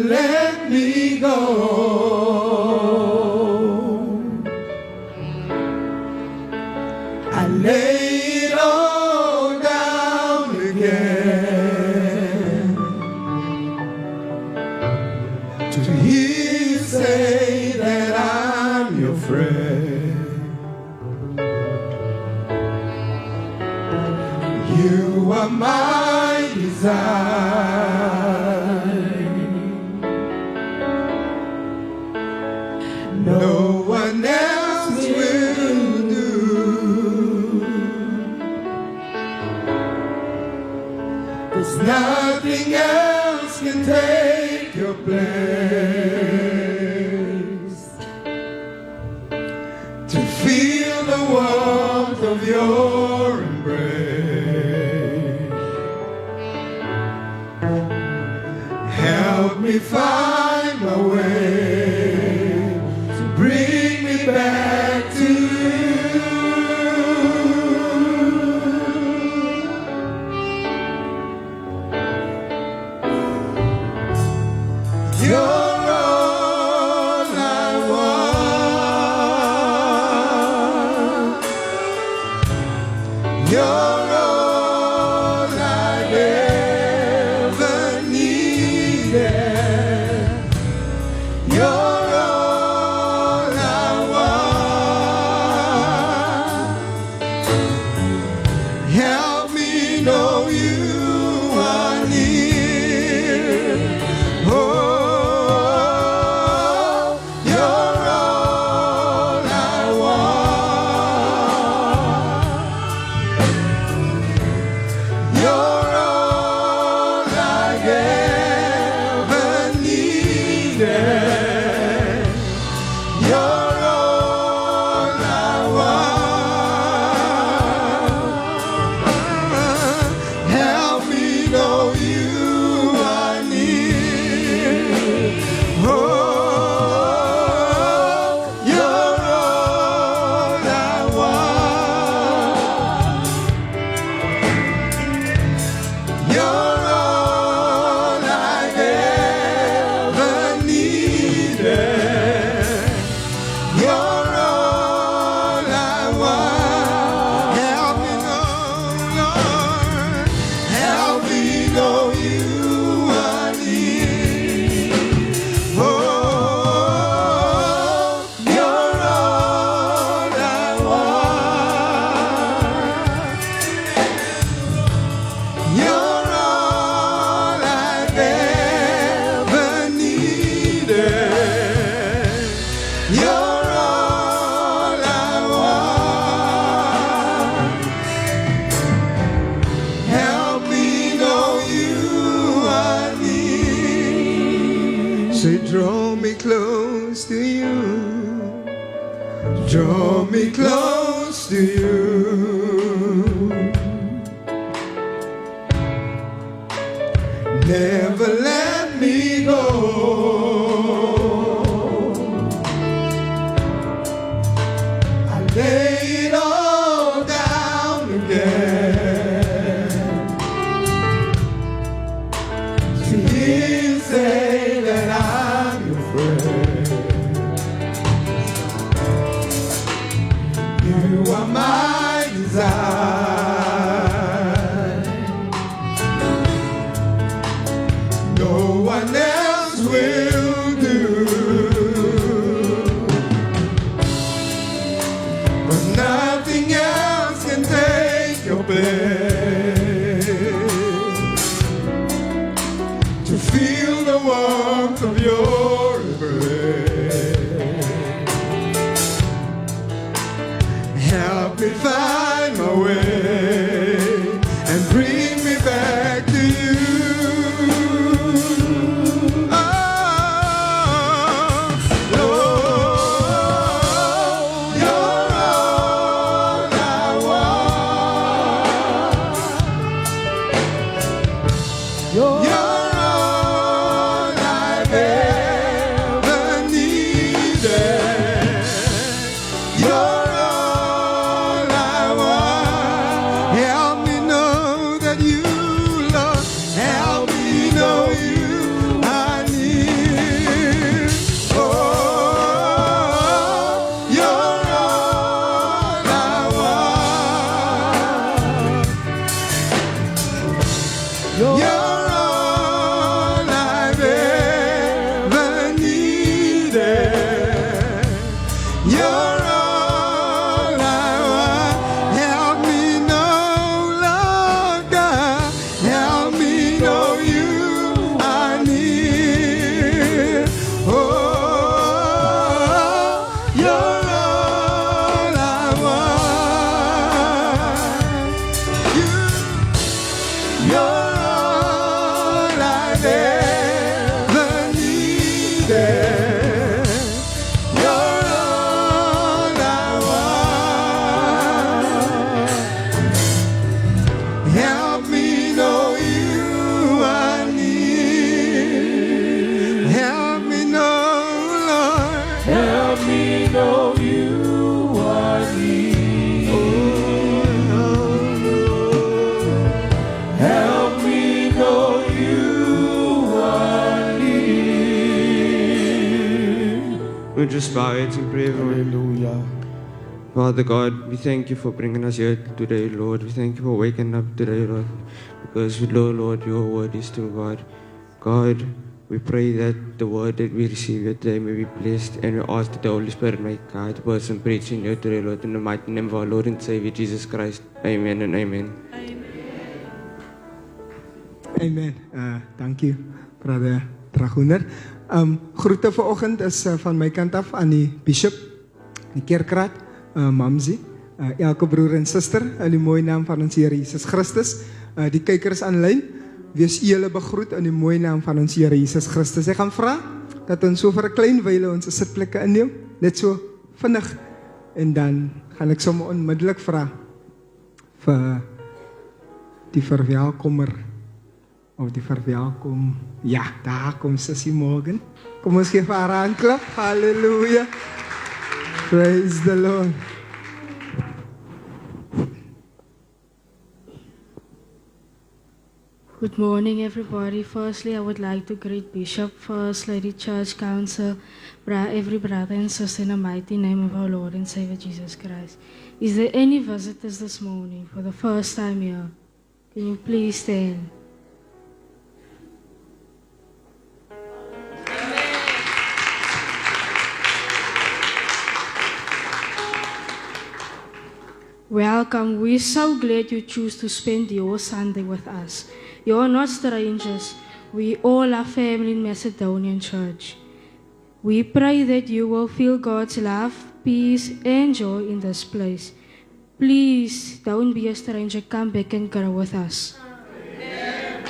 let me go. I lay it all down again to hear you say that I'm your friend. You are my design. No one else will do. There's nothing else can take your place. To feel the warmth of your embrace. Help me find my way to bring me back to you. You're all I want. You're all I ever needed. You're all I want. Help me know you are near. Oh, you're all I want. You're all I ever needed. You're all I want. Help me know you are near. Oh, you're all I want. You're all I ever needed. You're all I want. Help me know, Lord. Help me know you are near. Oh, you're all I want. You're all I've ever needed. You're all I want. Help me know you are near. Say, draw me close to you. Draw me close to you. Never let me go. I lay it all down again to hear you say that I'm your friend. You are my design. No one else will do. But nothing else can take your place. To feel the warmth of your embrace. Help me find my way You're all I want. Help me know, Lord God. Help me know you I need. Oh, you're all I want. You're all I've ever needed. You're all I want. Help me know you I need. Help me know, Lord. Help me know you I need. Help me know you I need. We'll just bow heads and pray, everyone. Hallelujah. Father God, we thank you for bringing us here today, Lord. We thank you for waking up today, Lord. Because, Lord, your word is true, God. God, we pray that the word that we receive here today may be blessed, and we ask that the Holy Spirit may guide the person preaching here today, Lord, in the mighty name of our Lord and Savior Jesus Christ. Amen and amen. Amen. Thank you, Brother Dragoner. Groete vanoggend is van my kant af aan die bishop, die kerkraad, Mamsie, elke broer en suster, in die mooie naam van ons Here Jesus Christus. Die kykers aanlyn, wees julle begroet in die mooie naam van ons Here Jesus Christus. Ek gaan vra dat ons so vir 'n klein wyle ons sitplekke inneem, net so vinnig, en dan gaan ek sommer onmiddellik vra vir die verwelkomer, of die verwelkom. Ja, daar kom Sissie Morgan. Kom ons gee vir haar 'n handklap. Halleluja. Praise the Lord. Good morning, everybody. Firstly, I would like to greet Bishop, First Lady, Church Council, every brother and sister in the mighty name of our Lord and Savior Jesus Christ. Is there any visitors this morning for the first time here? Can you please stand? Welcome. We're so glad you choose to spend your Sunday with us. You're not strangers. We all are family in Macedonian Church. We pray that you will feel God's love, peace, and joy in this place. Please don't be a stranger. Come back and grow with us. Amen.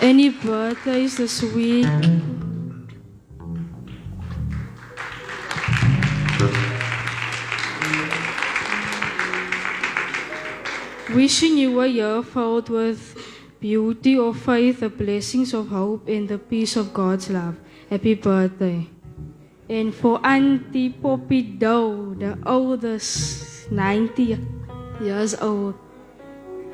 Any birthdays this week? Wishing you a year filled with beauty of faith, the blessings of hope, and the peace of God's love. Happy birthday. And for Auntie Poppy Doe, the oldest, 90 years old.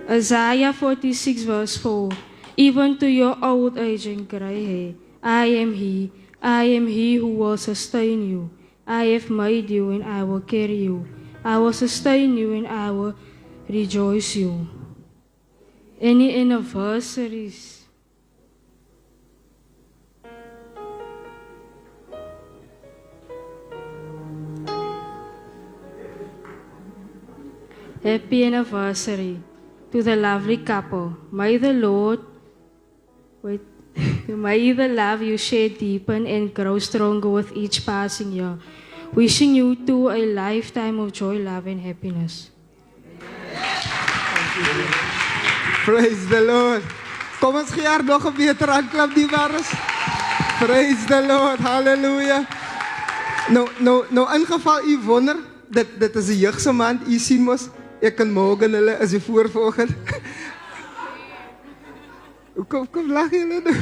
Isaiah 46 verse 4. Even to your old age and gray hair, I am he who will sustain you. I have made you and I will carry you. I will sustain you and I will rejoice you. Any anniversaries? Happy anniversary to the lovely couple. May the Lord, may the love you share deepen and grow stronger with each passing year. Wishing you to a lifetime of joy, love, and happiness. Praise the Lord. Kom ons gee haar nog 'n beter handklap, die wares. Praise the Lord. Hallelujah. Nou in geval u wonder, dit is 'n jeugse maand, u sien mos, ek en Morgan hulle is die voorvanoggend. Kom lag julle nou.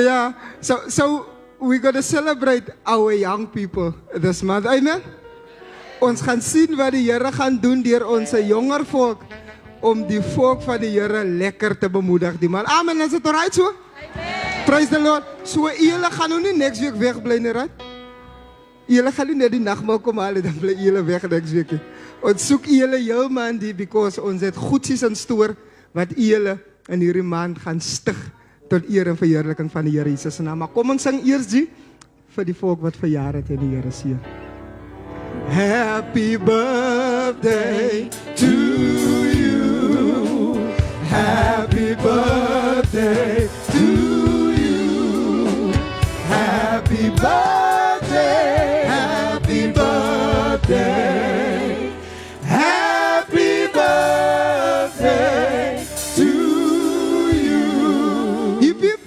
Ja, so we're going to celebrate our young people this month. Amen. Ons gaan sien wat die Here gaan doen deur ons jonger volk om die volk van die Here lekker te bemoedig. Die man. Amen. Is dit alright so? Amen. Praise the Lord. So julle gaan nou nie next week wegbly nie, right? Julle gaan nie net die nagmaal kom haal, dan bly julle weg next week. Ons soek julle heel maand die because ons het goedsies in stoor wat julle in hierdie maand gaan stig tot eer en verheerliking van die Here Jesus se naam. Maar kom ons sing eers die vir die volk wat verjaar het en die Here seën. Happy birthday to you. Happy birthday to you. Happy birthday. Happy birthday. Happy birthday to you. Hip hip.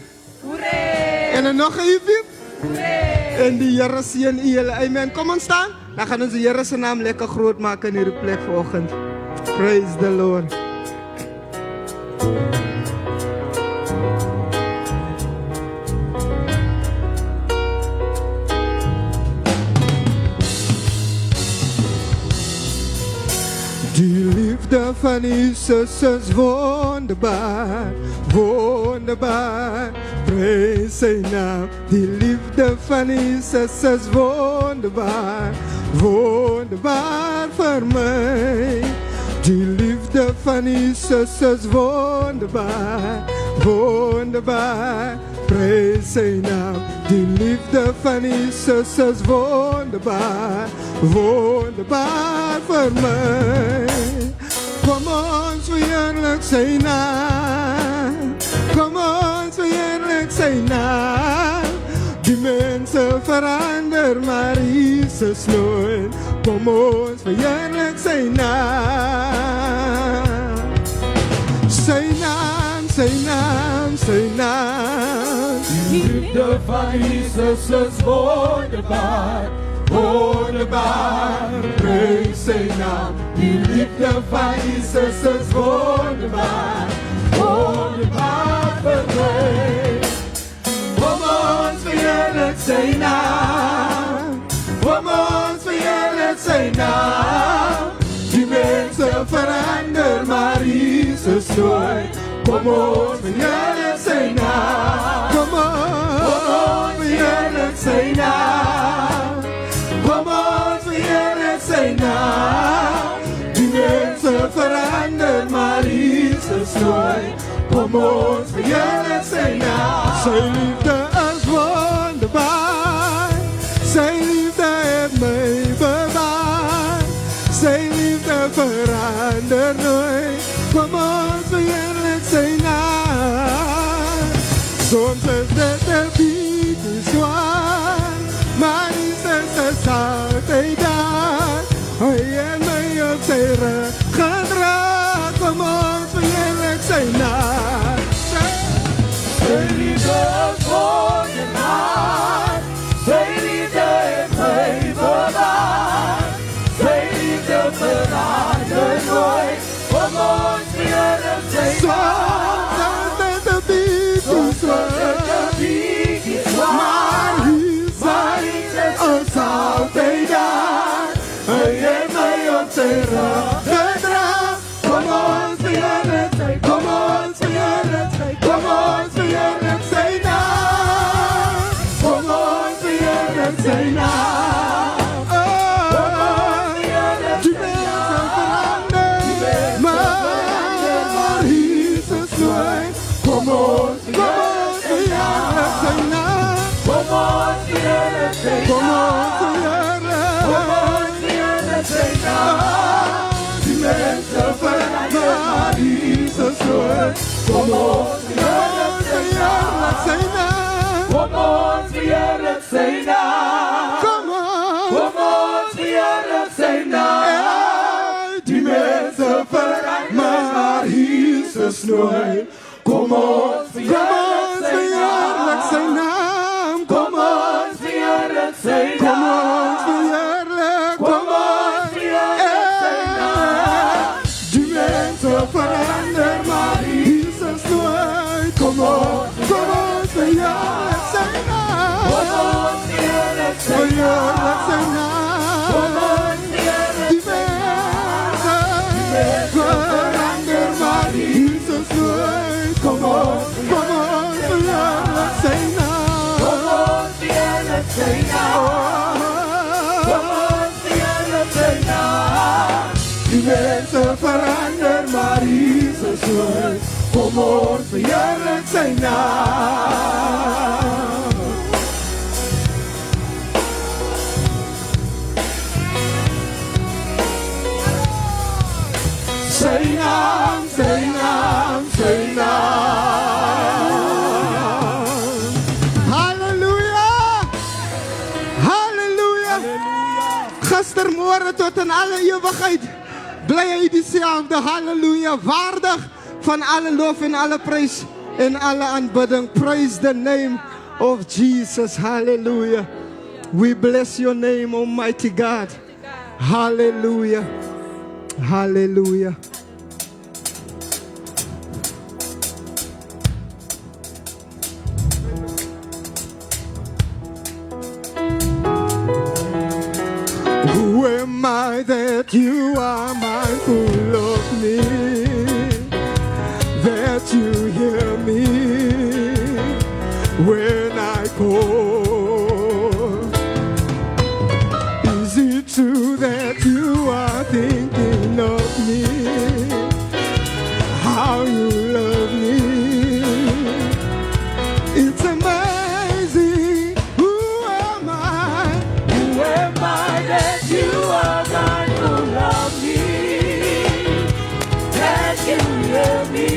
Hooray. En dan nog een hip hip. Hooray. En die Here seën u julle. Amen. Kom ons staan. Dan gaan ons die Here se naam lekker groot maak in hierdie plek vanoggend. Praise the Lord. Die liefde van Jesus is wonderbaar, wonderbaar. Prijs zijn naam. Die liefde van Jesus is wonderbaar, wonderbaar voor mij. Die liefde van Jesus is wonderbaar, wonderbaar. Prijs zijn naam. Die liefde van Jesus is wonderbaar, wonderbaar voor mij. Kom ons verheerlijk zijn naam. Kom ons verheerlijk zijn naam. Die mensen veranderen, maar Jesus nooit. Kom ons verheerlijk zijn naam. Zijn naam, zijn naam, zijn naam. Die liefde van Jesus is wonderbaar, wonderbaar. Prijs zijn naam. Die liefde van Jesus is wonderbaar, wonderbaar voor mij. Kom ons verheerlijk zijn naam. Kom ons verheerlijk zijn naam. Die mensen veranderen, maar Jesus nooit. Kom ons verheerlijk zijn naam. Kom ons verheerlijk zijn naam. Kom ons verheerlijk zijn naam. Die mensen veranderen, maar Jesus nooit. Kom ons verheerlijk zijn naam. Zijn liefde is wonderbaar. Zijn liefde heeft mij bewaard. Zijn liefde verandert nooit. Kom ons verheerlijk zijn naam. Soms is het een beetje zwaar, maar Jesus is altijd daar. Hij en mij op zijn rug gedragen. Kom ons verheerlijk zijn naam. Zijn liefde is wonderbaar. Zijn liefde heeft mij bewaard. Zijn liefde verandert nooit. Kom ons verheerlijk zijn naam. Soms is het een beetje zwaar, maar Jesus is altijd daar. Hij heeft mij op zijn rug gedragen. Kom ons verheerlijk zijn, kom ons verheerlijk zijn, kom ons verheerlijk zijn naam. Kom ons verheerlijk zijn naam. Die mensen veranderen, maar Jesus nooit. Kom ons verheerlijk zijn naam. Kom ons verheerlijk zijn Kom naam. ons verheerlijk. Kom ons verheerlijk zijn naam. Die mensen veranderen, maar Jesus nooit. Kom ons verheerlijk zijn naam. Kom ons verheerlijk zijn naam. Kom Kom ons verheerlijk zijn naam. Die mensen veranderen, maar Jesus nooit. Kom ons verheerlijk zijn naam. Kom ons verheerlijk zijn Kom naam. ons verheerlijk. Kom ons verheerlijk zijn naam. Die mensen veranderen, maar Jesus nooit. Kom ons verheerlijk zijn naam. Kom ons verheerlijk zijn Verheerlijk zijn naam. Kom ons verheerlijk Die mensen veranderen, maar Jesus nooit. Kom ons verheerlijk zijn naam. Kom ons verheerlijk zijn naam. Kom ons verheerlijk zijn naam. Die mensen veranderen, maar Jesus nooit. Kom ons verheerlijk zijn naam. Sy naam, sy naam, sy naam. Halleluja! Halleluja! Gistermôre tot in alle ewigheid bly hy dieselfde. Halleluja! Waardig van alle lof en alle prys en alle aanbidding. Praise the name of Jesus. Hallelujah. We bless your name, Almighty God. Hallelujah. Hallelujah. Who am I that you are mindful of me, that you hear me when I call? Is it true that you are thinking of me, how you love me? It's amazing. Who am I? Who am I that you are mindful of me, that you hear me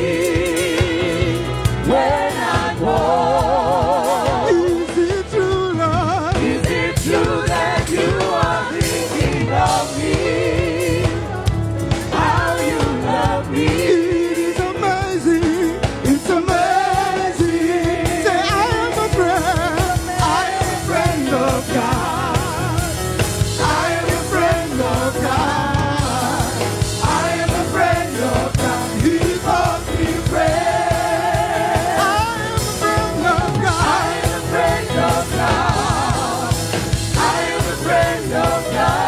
when I call? Is it true, Lord? Is it true that you are thinking of me, how you love me? It is amazing. It's amazing. Say, I am a friend. I am a friend of God. I am a friend of God. I am a friend of God. He calls me friend. I am a friend of I God. am a friend of God. I am a friend of God.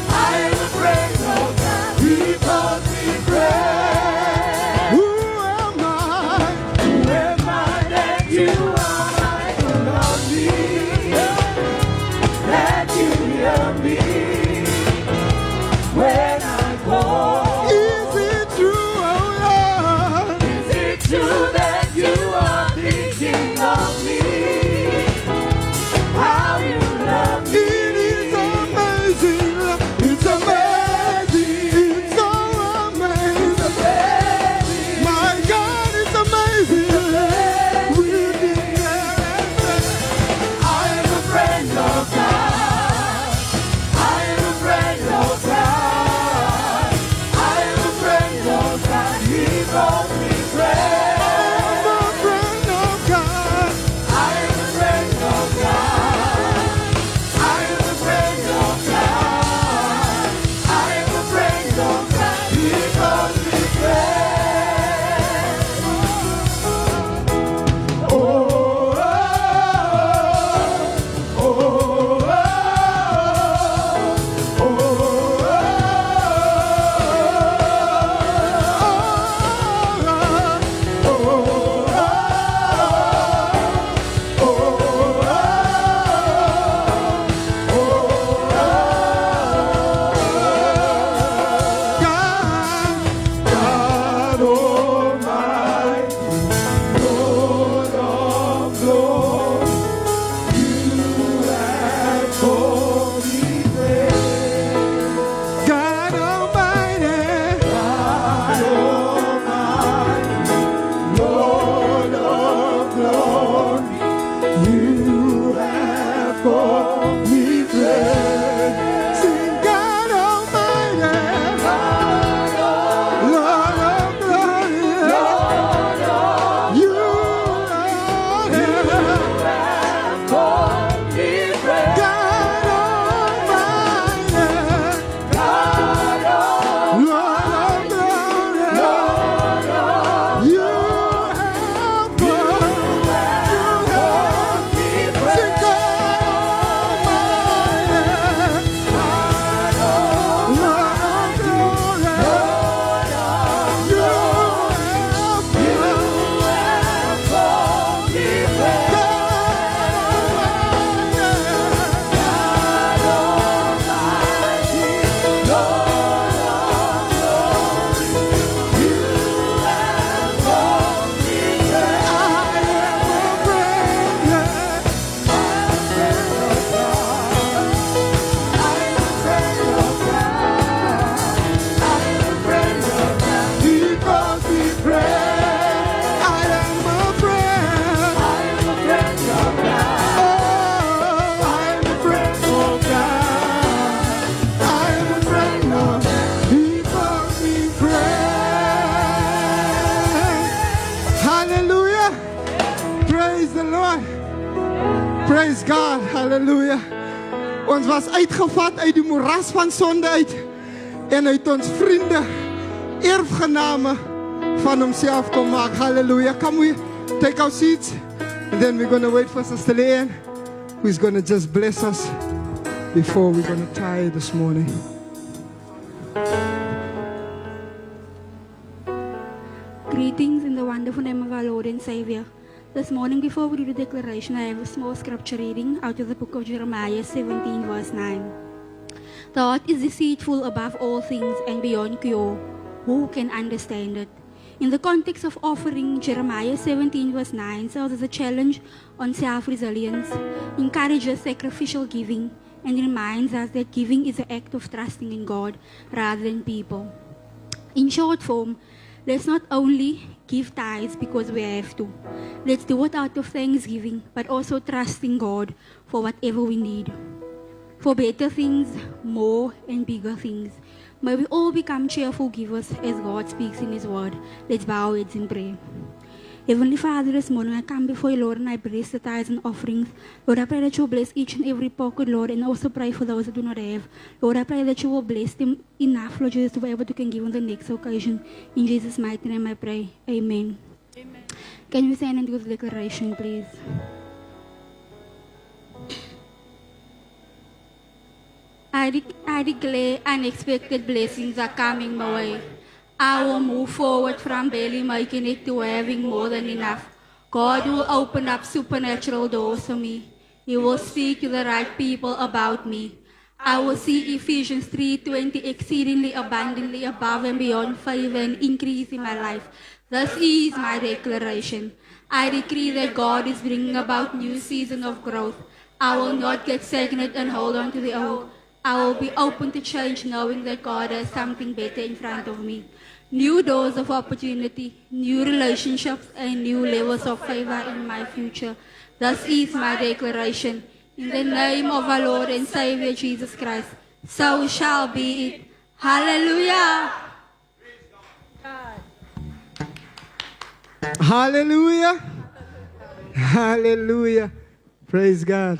I am a friend of God. He calls me friend. Who am I? Who am I that you are mindful of me, that you hear me when I call? Is it true, oh Lord? Is it true that you are thinking of me, how you love me? It is amazing. It's amazing. It's so amazing. My God, it's amazing. We declare it. I am a friend of God. I Praise God. Hallelujah. Ons was uitgevat uit die moeras van sonde uit. En uit ons vriende erfgename van homself kom maak. Hallelujah. Come we take our seats. And then we're going to wait for Sister Leanne, who's going to just bless us before we're going to tie this morning. Greetings in the wonderful name of our Lord and Savior. This morning, before we read the declaration, I have a small scripture reading out of the book of Jeremiah 17, verse 9. The heart is deceitful above all things and beyond cure. Who can understand it? In the context of offering, Jeremiah 17, verse 9 serves as a challenge on self-resilience, encourages sacrificial giving, and reminds us that giving is an act of trusting in God rather than people. In short form, let's not only give tithes because we have to. Let's do it out of thanksgiving, but also trusting God for whatever we need. For better things, more and bigger things. May we all become cheerful givers as God speaks in His word. Let's bow our heads in prayer. Heavenly Father, this morning I come before you, Lord, and I bless the tithes and offerings. Lord, I pray that you will bless each and every pocket, Lord, and also pray for those that do not have. Lord, I pray that you will bless them enough, Lord Jesus, to be able to can give on the next occasion. In Jesus' mighty name I pray. Amen. Amen. Can you stand and do the declaration, please? I declare unexpected blessings are coming my way. I will move forward from barely making it to having more than enough. God will open up supernatural doors for me. He will speak to the right people about me. I will see Ephesians 3:20 exceedingly abundantly above and beyond favor and increase in my life. This is my declaration. I decree that God is bringing about new season of growth. I will not get stagnant and hold on to the old. I will be open to change, knowing that God has something better in front of me. New doors of opportunity, new relationships, and new levels of favor in my future. This is my declaration. In the name of our Lord and Savior Jesus Christ, so shall be it. Hallelujah. Hallelujah. Hallelujah. Praise God.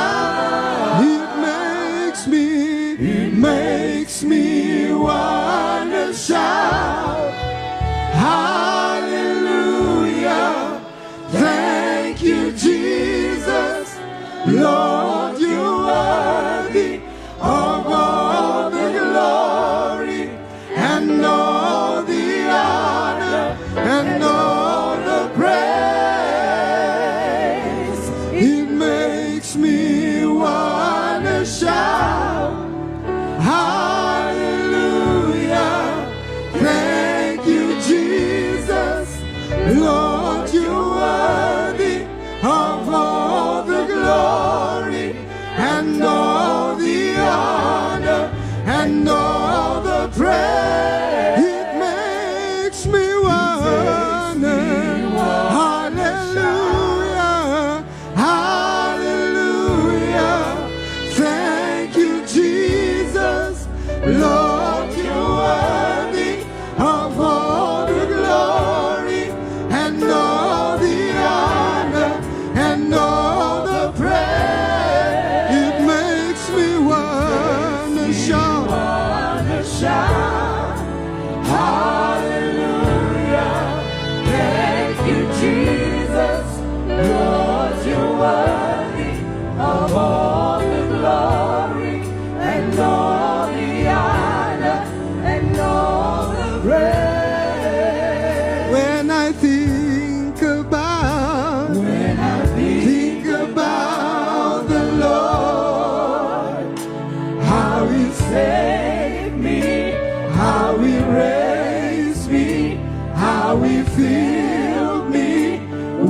Lord, you're worthy of all the glory and all the honor and all the praise. It makes me wanna shout, hallelujah. Thank you, Jesus. Lord, you're worthy of all the glory and all the honor and all the praise. It makes me wanna, hallelujah, hallelujah. Thank you, Jesus. Lord, you're worthy of all the glory and all the honor and all the praise. It makes me wanna shout, hallelujah. Thank you, Jesus. Lord, you're worthy of all the glory and all the honor and all the praise. When I think about the Lord, how He saved me, how He raised me, how He filled me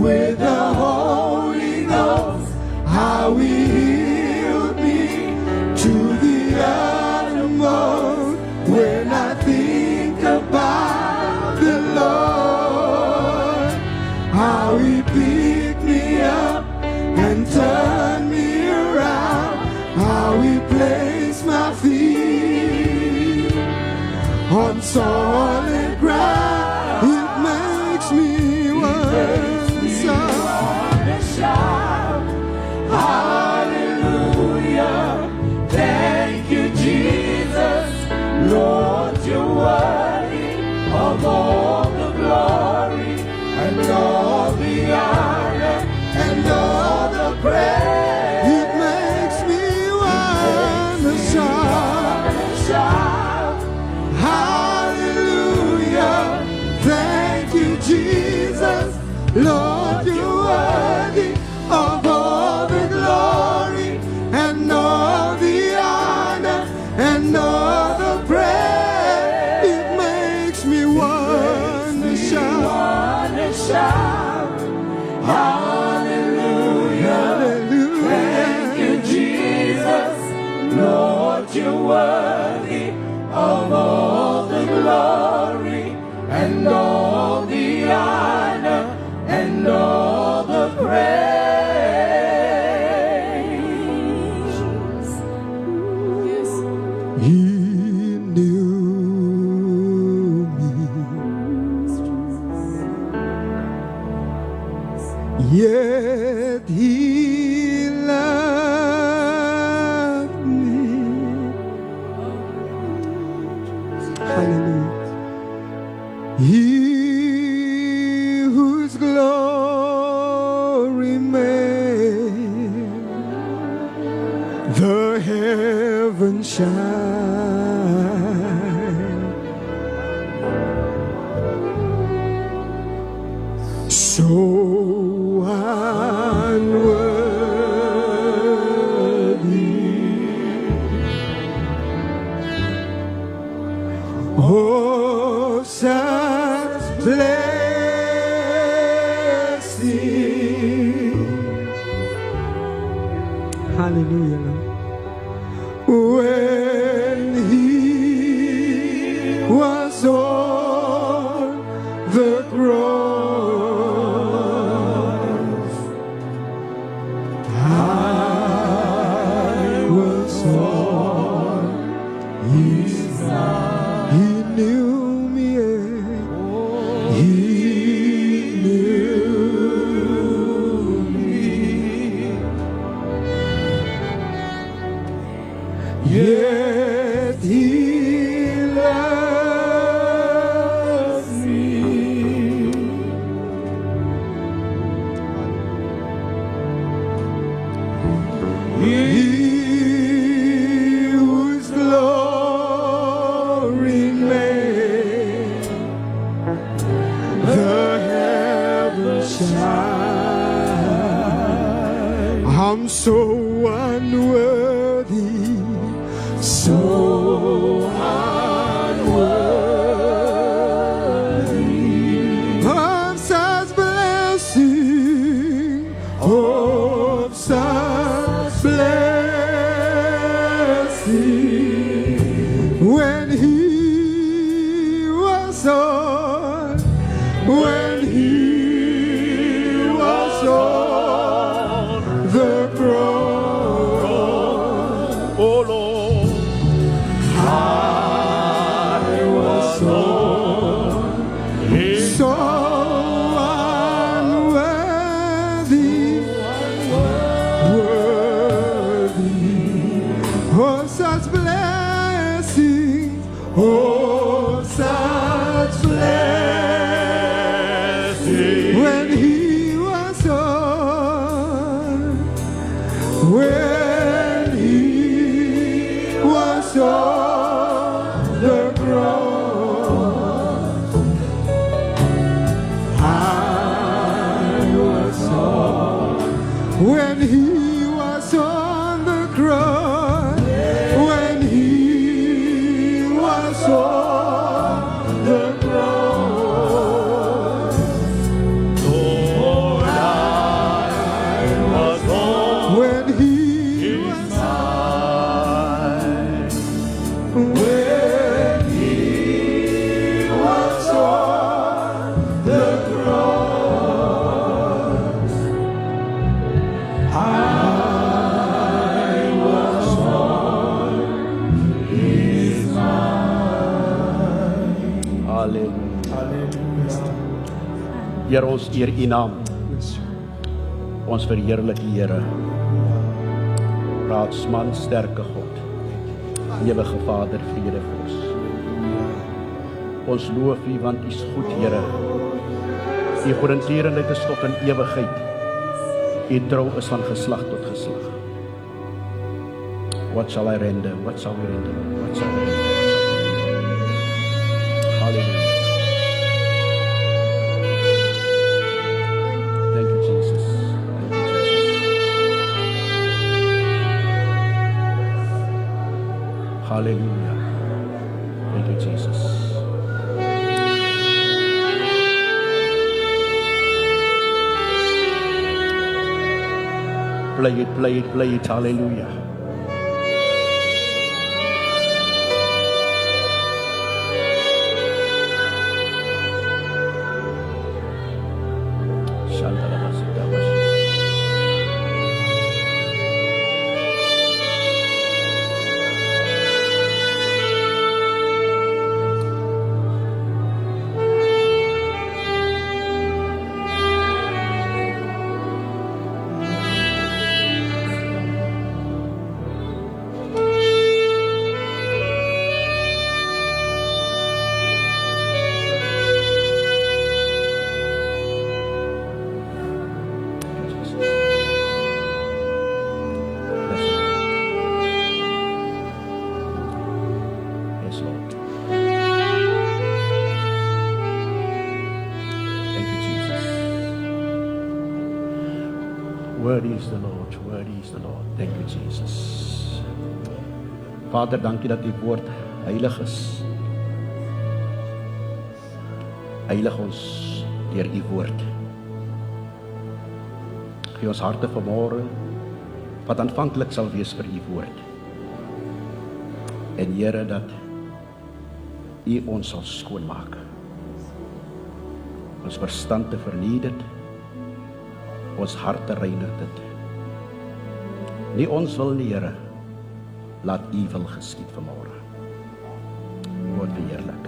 with the Holy Ghost, how He healed me to the uttermost. When I think about the Lord, how He picked me up and turned me around, how He placed my feet on solid ground. It makes me wanna shout, hallelujah. Thank you, Jesus. Lord, you're worthy of all the glory and all the honor and all the praise. It makes me wanna shout, hallelujah. Thank you, Jesus. Lord, you're worthy of all the glory and all the honor and all the praise. It makes me wanna shout, hallelujah. Thank you, Jesus. Lord, you're worthy of all the glory and all the honor and all the praise. He knew me, yet He loved me. Hallelujah. He whose glory made the heavens shine, so unworthy. Oh, such blessing. Hallelujah, Lord. When He was on the cross, I was on His side. He knew me, He knew me, yet He loves me. unworthy, so unworthy of such blessing, of such blessing. When he was on, when he was on the cross, Oh Lord, I was on his so unworthy, worthy of such blessings, of such blessings. When he was on, when he was on the cross, I was on. When he was on the cross, when he was on the cross, Lord, I was on when he his side. when he was on the cross, I was on his mind. Halleluja. Here ons eer U naam. Ons verheerlik U, Here. Raadsman, sterke God. Ewige Vader, Vredevors. Ons loof U want U is goed, Here. U goedertierenheid is tot in ewigheid. U trou is van geslag tot geslag. What shall I render? What shall we render? What shall we render? What shall we render? Hallelujah. Thank you, Jesus. Thank you, Jesus. Hallelujah. Thank you, Jesus. Play it, play it, play it. Hallelujah. Worthy is the Lord, worthy is the Lord. Thank you, Jesus. Vader, dankie dat U woord heilig is. Heilig ons deur U woord. Gee ons harte vanmôre wat aanvanklik sal wees vir U woord. En Here, dat U ons sal skoonmaak. Ons verstand te verniet dit. Ons harte reinig dit. Nie ons wil nie, Here, laat U wil geskied vanmôre. Word verheerlik.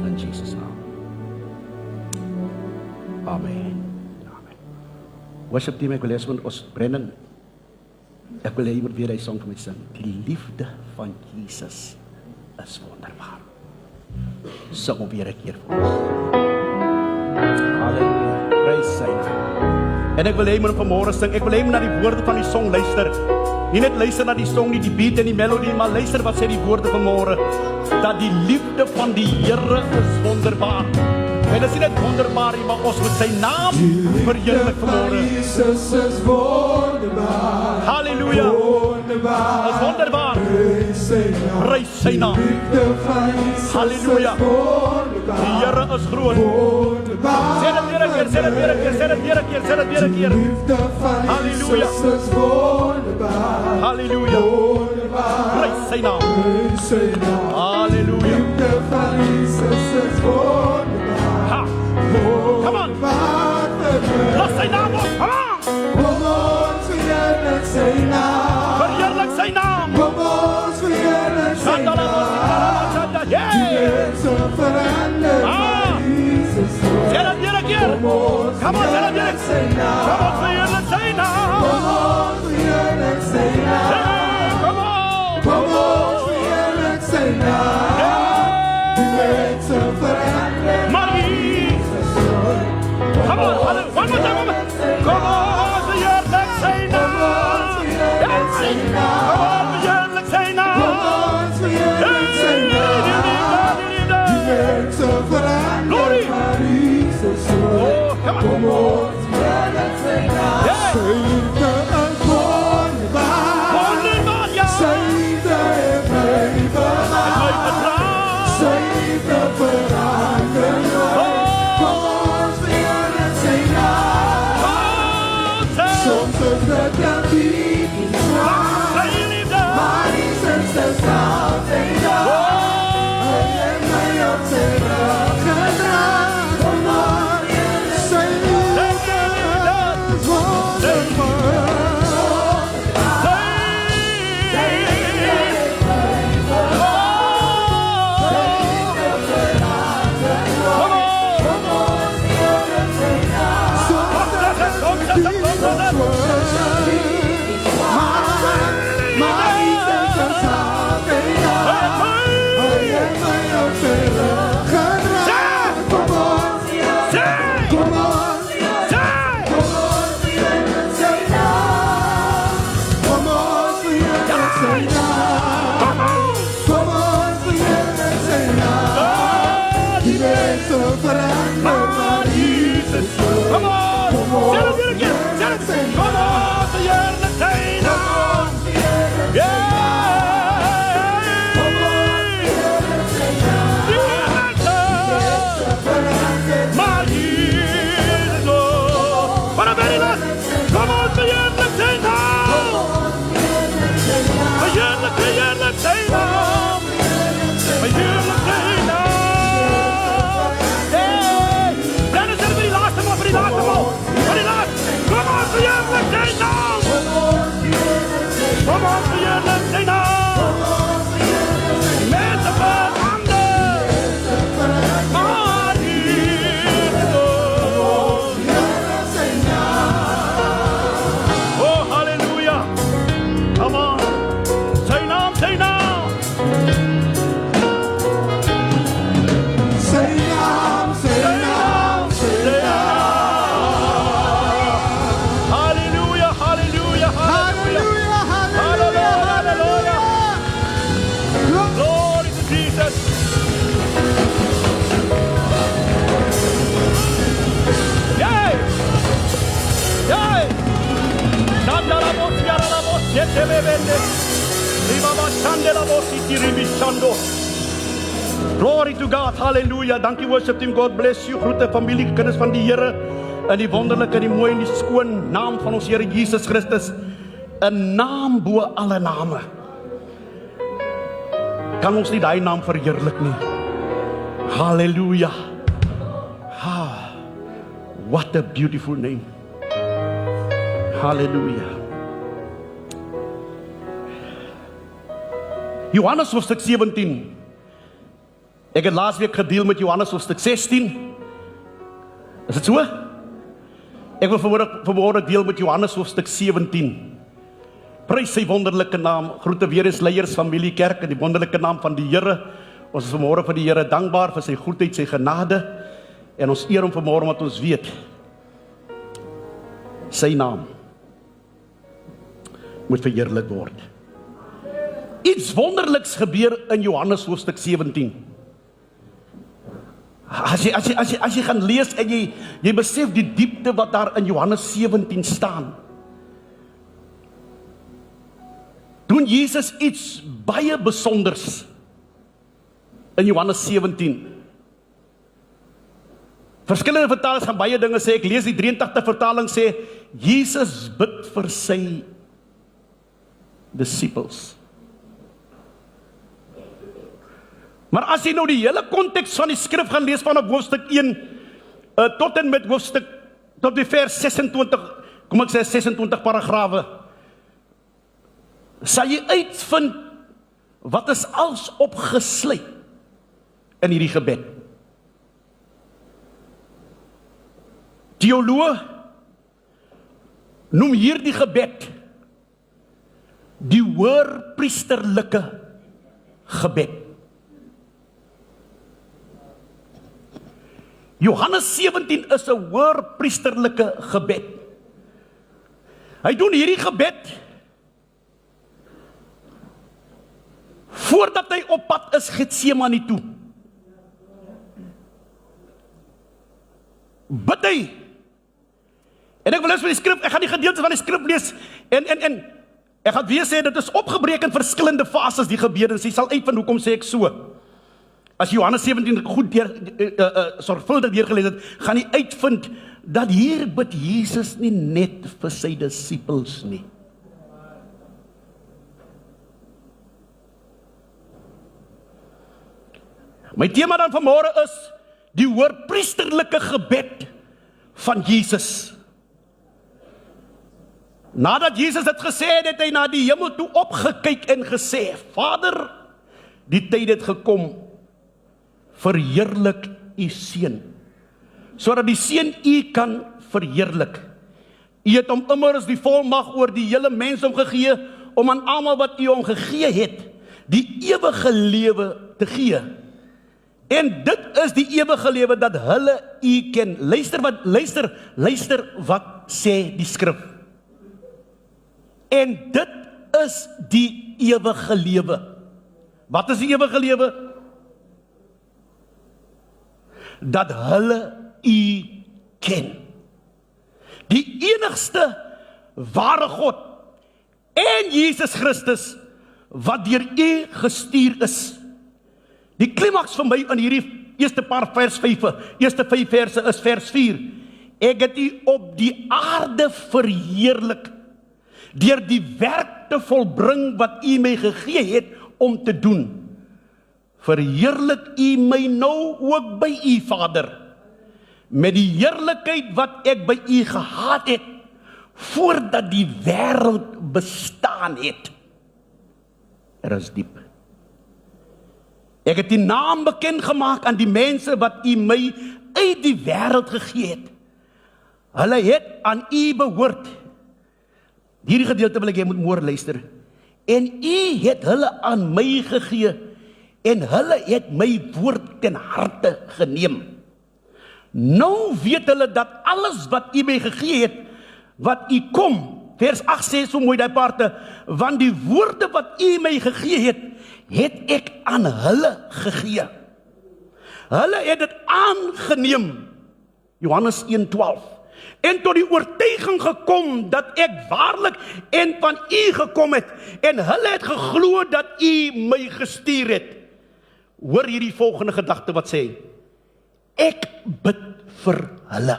In Jesus naam. Amen. Amen. Worship team, ek wil lees van ons Brennan. Ek wil hê jy moet weer die song vir my sing. Die liefde van Jesus is wonderbaar. Sing hom weer 'n keer vir ons. Halleluja. Prys sy naam. En ek wil hê jy moet vanmôre sing. Ek wil hê jy moet na die woorde van die song luister. Nie net luister na die song nie, die beat en die melodie, maar luister wat sê die woorde vanmôre. Dat die liefde van die Here is wonderbaar. En dit is nie net wonderbaar nie, maar ons moet sy naam verheerlik vanmôre. Jesus is wonderbaar. Halleluja. Is wonderbaar. Prys sy naam. Halleluja. Die Here is groot. Sê dit weer 'n keer, sê dit weer 'n keer, sê dit weer 'n keer, sê dit weer 'n keer. Halleluja. Halleluja. Prys sy naam. Halleluja. Ha. Come on. Laat sy naam op. Come on. Verheerlik sy naam. Sandala, sê dit weer 'n keer. Come on, sê dit weer 'n keer. Come on, verheerlik sy naam. Come on. Marie. Come on, one more time. Come on, verheerlik sy naam. Glory! Oh, come on! Come on! Say it again! Say it! Come on! The year the China! Yeah! My Jesus! What a very last! Come on! The year the China! The year the China! The year the China! Come on, the year the China! Come on, the year the China! Oh, hallelujah! Come on! Say now! Say now! Say now! Say now! Say now! Hallelujah! Hallelujah! Hallelujah! Hallelujah! Glory to Jesus! Yay! Yay! Sandala bosiara la bosiete bebende. Ribaba sandela bositi ribishando. Glory to God. Hallelujah. Dankie worship team. God bless you. Groete familie, kinders van die Here. In die wonderlike, die mooi en die skoon naam van ons Here Jesus Christus. 'n naam bo alle name. Kan ons nie daai naam verheerlik nie. Hallelujah. What a beautiful name. Hallelujah. Johannes hoofstuk 17. Ek het laasweek gedeel met Johannes hoofstuk 16. Is dit so? Ek wil vanmôre deel met Johannes hoofstuk 17. Prys sy wonderlike naam. Groete weer eens leiers, familie, kerk in die wonderlike naam van die Here. Ons is vanmôre vir die Here dankbaar vir sy goedheid, sy genade. En ons eer hom vanmôre omdat ons weet sy naam moet verheerlik word. Iets wonderliks gebeur in Johannes hoofstuk 17. As jy gaan lees en jy besef die diepte wat daar in Johannes 17 staan. doen Jesus iets baie besonders in Johannes 17. Verskillende vertalings gaan baie dinge sê. Ek lees die 83 vertaling sê, Jesus bid vir sy disippels. Maar as jy nou die hele konteks van die skrif gaan lees vanaf hoofstuk 1 tot en met hoofstuk tot die vers 26, kom ek sê 26 paragrawe, sal jy uitvind wat is als opgesluit in hierdie gebed. Teoloog noem hierdie gebed die hoërpriesterlike gebed. Johannes 17 is 'n hoërpriesterlike gebed. Hy doen hierdie gebed voordat hy op pad is Getsemane toe. Bid hy. En ek wil lees van die skrif, ek gaan die gedeeltes van die skrif lees, en ek gaan weer sê, dit is opgebreek in verskillende fases die gebede, jy sal uitvind hoekom sê ek so. As Johannes 17 goed sorgvuldig deurgelees het, gaan jy uitvind, dat hier bid Jesus nie net vir sy disippels nie. My tema dan vanmôre is, die hoërpriesterlike gebed van Jesus. Nadat Jesus het gesê, het hy na die hemel toe opgekyk en gesê, Vader, die tyd het gekom, verheerlik u seun, sodat die seun u kan verheerlik. U het hom immers die volmag oor die hele mensdom gegee, om aan almal wat u hom gegee het, die ewige lewe te gee. En dit is die ewige lewe, dat hulle u ken. Luister wat sê die skrif. En dit is die ewige lewe. Wat is die ewige lewe? Dat hulle u ken. Die enigste ware God en Jesus Christus wat deur u gestuur is. Die klimaks van my in hierdie eerste 5 verse is vers 4. Ek het u op die aarde verheerlik deur die werk te volbring wat u my gegee het om te doen. Verheerlik u my nou ook by u Vader, met die heerlikheid wat ek by u gehad het, voordat die wêreld bestaan het. Is diep. Ek het die naam bekend gemaak aan die mense wat u my uit die wêreld gegee het. Hulle het aan u behoort. Hierdie gedeelte wil ek jy moet mooi luister. En u het hulle aan my gegee, en hulle het my woord ten harte geneem. Nou weet hulle dat alles wat u my gegee het, wat u kom, vers 8 sê so mooi die parte, want die woorde wat u my gegee het ek aan hulle gegee. Hulle het dit aangeneem, Johannes 1:12, en tot die oortuiging gekom, dat ek waarlik en van u gekom het, en hulle het geglo dat u my gestuur het. Hoor hierdie volgende gedagte wat sê, ek bid vir hulle.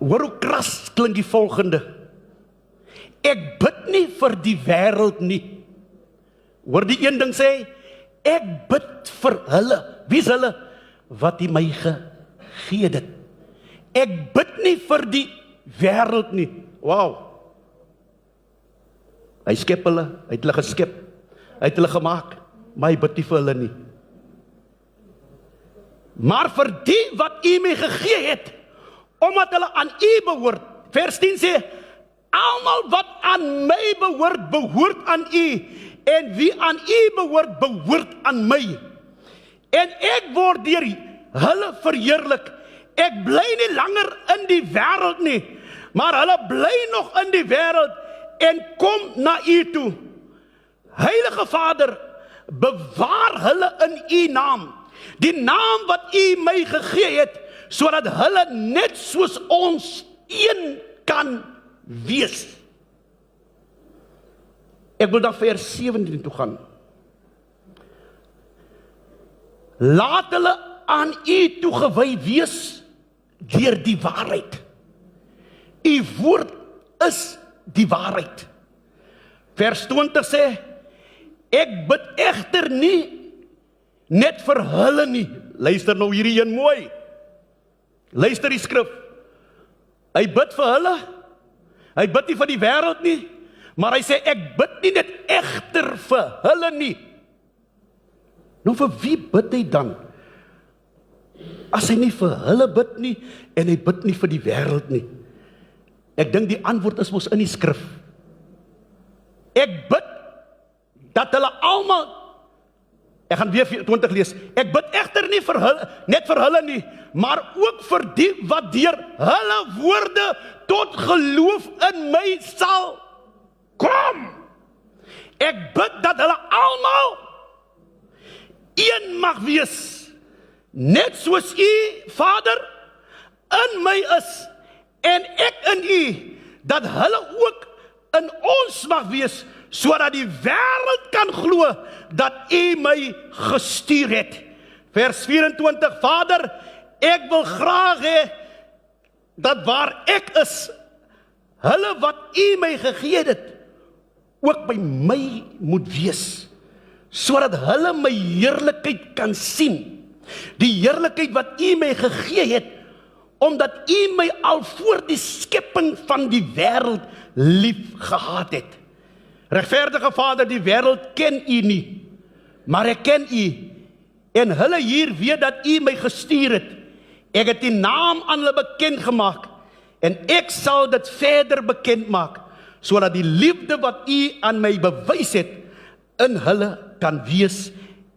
Hoor hoe kras klink die volgende, ek bid nie vir die wêreld nie. Hoor die een ding sê, ek bid vir hulle. Wie is hulle? Wat u my gegee het. Ek bid nie vir die wêreld nie. Wow. Hy skep hulle, hy het hulle geskep, hy het hulle gemaak, maar hy bid nie vir hulle nie. Maar vir die wat u my gegee het, omdat hulle aan u behoort. Vers 10 sê, almal wat aan my behoort, behoort aan u, en wie aan u behoort, behoort aan my. En ek word deur hulle verheerlik. Ek bly nie langer in die wêreld nie, maar hulle bly nog in die wêreld, en kom na u toe. Heilige Vader, bewaar hulle in u naam, die naam wat u my gegee het, sodat hulle net soos ons een kan wees. Ek wil dan vers 17 toe gaan. Laat hulle aan u toegewy wees deur die waarheid. U woord is die waarheid. Vers 20 sê, ek bid egter nie net vir hulle nie. Luister nou hierdie een mooi. Luister die skrif. Hy bid vir hulle. Hy bid nie vir die wêreld nie, maar hy sê ek bid nie net egter vir hulle nie. Nou vir wie bid hy dan? As hy nie vir hulle bid nie en hy bid nie vir die wêreld nie. Ek dink die antwoord is mos in die skrif. Ek bid dat hulle almal, ek gaan weer 20 lees, ek bid egter nie vir hulle, net vir hulle nie, maar ook vir die wat deur hulle woorde tot geloof in my sal kom. Ek bid dat hulle almal een mag wees, net soos u, Vader, in my is, en ek in u, dat hulle ook in ons mag wees, sodat die wêreld kan glo dat u my gestuur het. Vers 24, Vader, ek wil graag hê dat waar ek is, hulle wat u my gegee het, ook by my moet wees, sodat hulle my heerlikheid kan sien. Die heerlikheid wat u my gegee het, omdat u my al voor die skepping van die wêreld lief gehad het. Regverdige Vader, die wêreld ken u nie, maar ek ken u, en hulle hier weet dat u my gestuur het. Ek het die naam aan hulle bekend gemaak, en ek sal dit verder bekend maak, sodat die liefde wat u aan my bewys het, in hulle kan wees,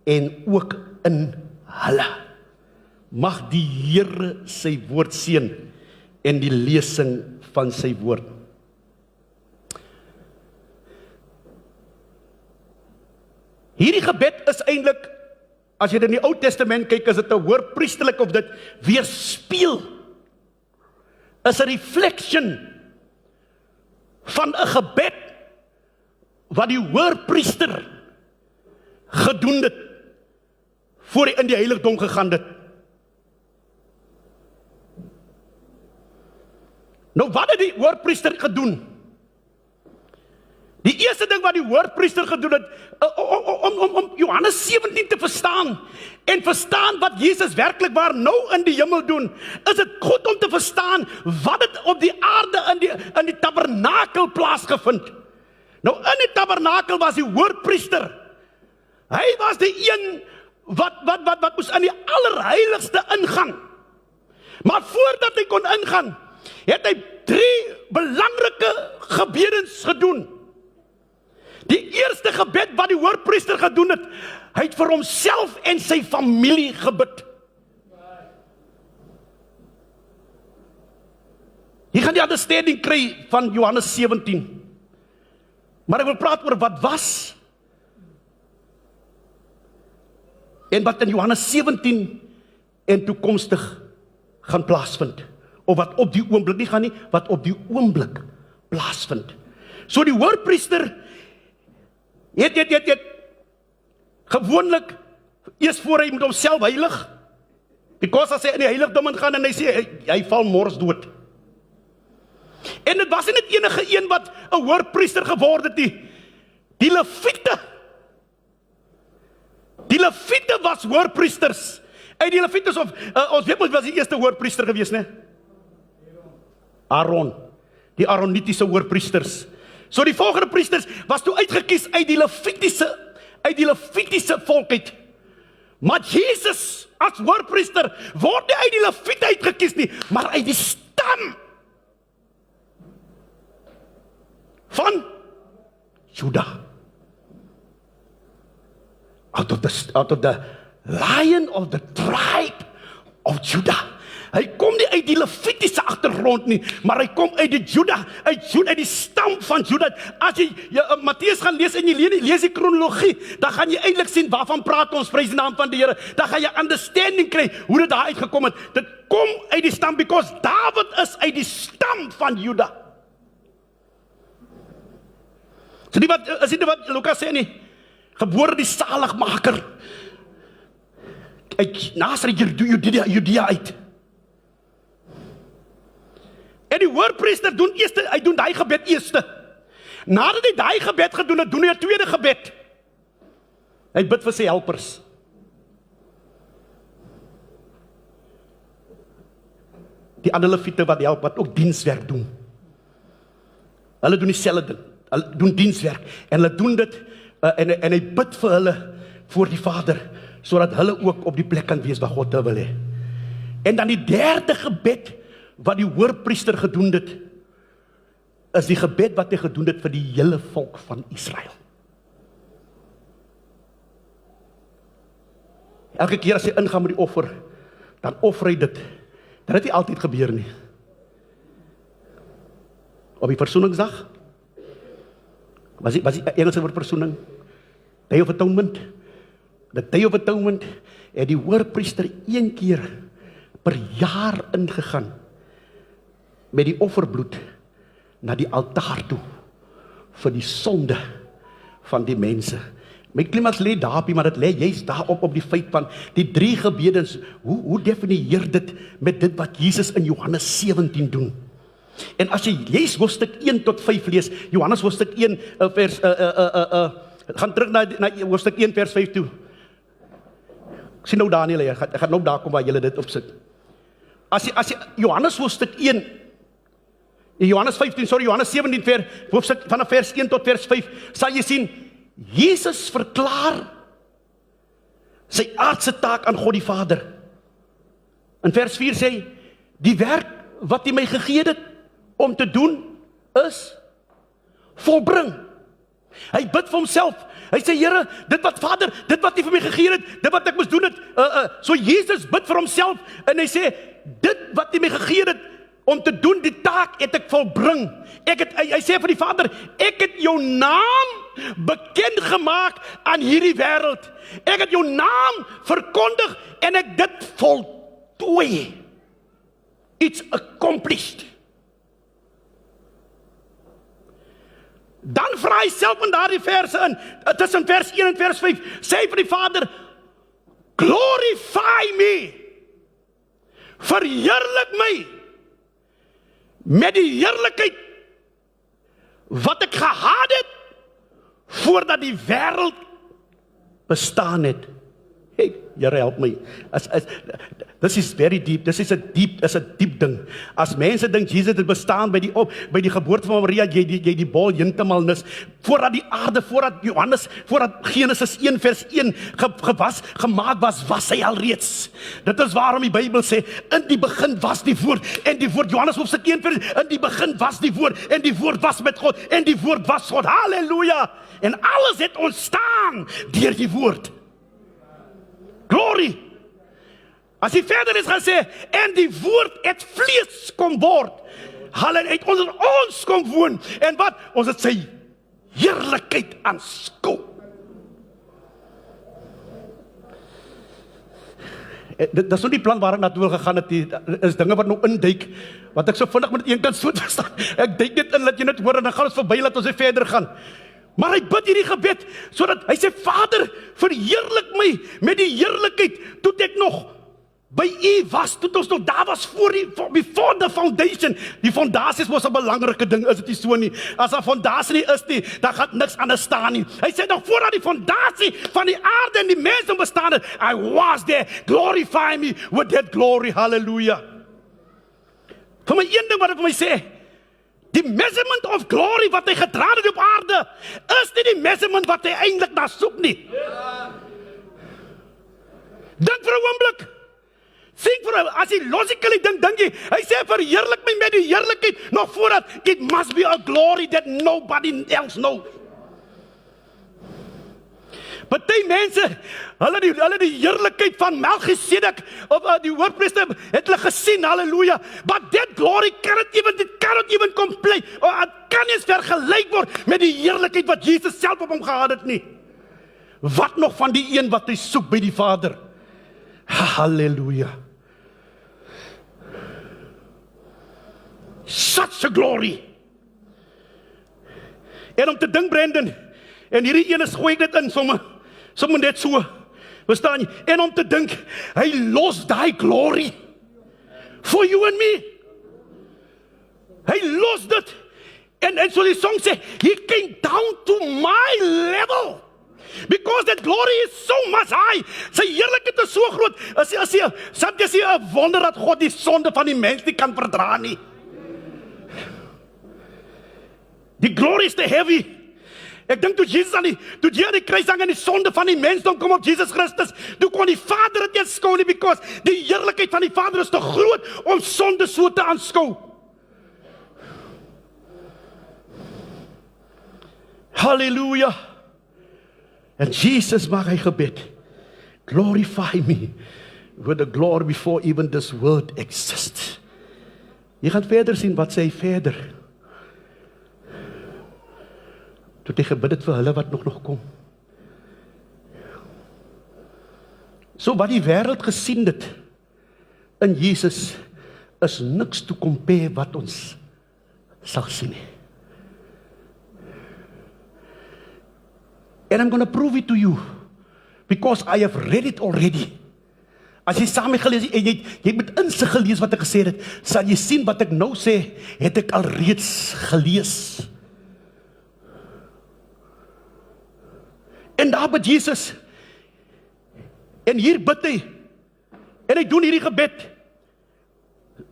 en ook in hulle. Mag die Here sy woord seën, en die lesing van sy woord. Hierdie gebed is eintlik, as jy in die Ou Testament kyk, is dit 'n hoërpriesterlik of dit weerspieël, is 'n reflection van 'n gebed wat die hoërpriester gedoen het voor hy in die heiligdom gegaan het. Nou wat het die hoërpriester gedoen? Die eerste ding wat die hoërpriester gedoen het, om Johannes 17 te verstaan, en verstaan wat Jesus werklik waar nou in die hemel doen, is dit goed om te verstaan wat het op die aarde in die tabernakel plaasgevind. Nou in die tabernakel was die hoërpriester. Hy was die een wat moes in die allerheiligste ingaan. Maar voordat hy kon ingaan, het hy 3 belangrike gebedens gedoen. Die eerste gebed wat die hoërpriester gedoen het, hy het vir homself en sy familie gebid. Jy gaan die understanding kry van Johannes 17. Maar ek wil praat oor wat was, en wat in Johannes 17 en toekomstig gaan plaasvind. Of wat op die oomblik nie gaan nie, wat op die oomblik plaasvind. So die hoërpriester het gewoonlik eers voor hy met homself heilig, because as hy in die heiligdom gaan en hy sê, hy val mors dood. En dit was nie net enige een wat 'n hoërpriester geword het nie. Die Lewiete. Die Lewiete was hoërpriesters. En die Lewiete ons weet mos was die eerste hoërpriester gewees, né? Aaron. Die Aaronitiese hoërpriesters. So die volgende priesters was toe uitgekies uit die Lewitiese volk uit. Maar Jesus as hoërpriester word nie uit die Lewiete uitgekies nie, maar uit die stam van Juda. Out of the lion of the tribe of Judah. Hy kom nie uit die Lewitiese agtergrond nie, maar hy kom uit die Juda, uit die stam van Juda. As jy Matteus gaan lees en jy lees die kronologie, dan gaan jy eintlik sien waarvan praat ons, prys die naam van die Here. Dan gaan jy understanding kry hoe dit daar uitgekom het. Dit kom uit die stam, because David is uit die stam van Juda. Is dit wat Lukas sê nie? Gebore die saligmaker uit Nasaret, Judea uit. En die hoërpriester doen hy doen daai gebed eerste. Nadat hy daai gebed gedoen het, doen hy 'n tweede gebed. Hy bid vir sy helpers. Die ander leviete wat help, wat ook dienswerk doen. Hulle doen dieselfde ding. Hulle doen dienswerk en hulle doen dit en hy bid vir hulle voor die Vader, sodat hulle ook op die plek kan wees waar God wil hê. En dan die derde gebed wat die hoërpriester gedoen het, is die gebed wat hy gedoen het vir die hele volk van Israel. Elke keer as hy ingaan met die offer, dan offer hy dit. Dit het nie altyd gebeur nie. Op die versoeningsdag, was die Engelse woord versoening, Day of Atonement, the Day of Atonement, het die hoërpriester 1 keer per jaar ingegaan, met die offerbloed, na die altaar toe, vir die sonde van die mense. My klimaks lê daarop, maar dit lê juist daarop op die feit van die 3 gebedens. Hoe definieer dit met dit wat Jesus in Johannes 17 doen? En as jy lees hoofstuk 1 tot 5 lees, Johannes hoofstuk 1 vers gaan terug na hoofstuk 1 vers 5 toe. Ek sien nou Daniel, hy gaan nou daar kom waar jy dit opsit. As jy Johannes hoofstuk 1 Johannes 17 vanaf vers 1 tot vers 5, sal jy sien, Jesus verklaar sy aardse taak aan God die Vader. In vers 4 sê hy, die werk wat hy my gegee het om te doen, is volbring. Hy bid vir homself. Hy sê, Here, dit wat Vader, dit wat hy vir my gegee het, dit wat ek moes doen het, so Jesus bid vir homself, en hy sê, dit wat hy my gegee het, om te doen die taak het ek volbring. Hy sê vir die Vader, ek het jou naam bekend gemaak aan hierdie wêreld. Ek het jou naam verkondig en ek dit voltooi. It's accomplished. Dan vra hy self in daardie verse in, tussen vers 1 en vers 5, sê vir die Vader, glorify me, verheerlik my, met die heerlikheid wat ek gehad het voordat die wêreld bestaan het. Hey, Here help my. This is very deep. This is a deep ding. As mense dink Jesus het bestaan by die geboorte van Maria, jy die bol heeltemal mis. Voordat die aarde, voordat Genesis 1 vers 1 gemaak was hy al reeds. Dit is waarom die Bybel sê, in die begin was die woord, en die woord, Johannes hoofstuk 1 vers, in die begin was die woord, en die woord was met God, en die woord was God. Halleluja! En alles het ontstaan deur die woord. Glory! As hy verder is gaan sê, en die woord het vlees kom word. Halleluja, het onder ons kom woon. En wat? Ons het sy heerlikheid aanskou. Dit is nou die plan waar ek naartoe gegaan het, is dinge wat nou induik, wat ek so vinnig met een kant so verstaan. Ek duik dit in, laat jy net hoor, en dan gaan ons verby, laat ons verder gaan. Maar hy bid hierdie gebed, sodat hy sê, Vader, verheerlik my met die heerlikheid, toe ek nog by u was, toe ons nog daar was before the foundation. Die fondasie was 'n belangrike ding, is dit nie so nie? As 'n fondasie nie is nie, dan gaan niks anders staan nie. Hy sê nog voordat die fondasie van die aarde en die mense bestaan het, I was there, glorify me with that glory, hallelujah. Vir my een ding wat hy vir my sê, die measurement of glory wat hy gedra het op aarde, is nie die measurement wat hy eintlik na soek nie. Dink vir 'n oomblik. Think vir hom, as hy logically dink jy, hy sê verheerlik my met die heerlikheid, nog voordat, it must be a glory that nobody else knows. Party mense, hulle die heerlikheid van Melchisedek, of die hoofpriester, het hulle gesien, halleluja, but that glory cannot even complete, of het kan nie eens vergelyk word met die heerlikheid wat Jesus self op hom gehad het nie. Wat nog van die een wat hy soek by die Vader? Halleluja. Such a glory. En om te dink, Brandon, en hierdie ene gooi ek dit in, sommer net so, verstaan jy? En om te dink, hy los daai glory, for you and me. Hy los dit, en so die song sê, he came down to my level, because that glory is so much high, sy heerlikheid is so groot, as jy 'n wonder dat God die sonde van die mens nie kan verdra nie. Die glory is te heavy. Ek dink toe Jesus aan die kruis hang en die sonde van die mensdom kom op Jesus Christus, toe kon die Vader dit aanskou nie, because die heerlikheid van die Vader is te groot om sonde so te aanskou. Halleluja. En Jesus maak hy gebed, glorify me with the glory before even this world exists. Jy gaan verder sien, wat sê hy verder? Toe hy gebid het vir hulle wat nog kom. So wat die wêreld gesien het in Jesus, is niks te compare wat ons sal sien nie. And I'm going to prove it to you, because I have read it already. As jy saam met gelees en jy met insig gelees wat ek gesê het, sal jy sien wat ek nou sê, het ek al reeds gelees. En daar bid Jesus, en hier bid hy, en hy doen hierdie gebed,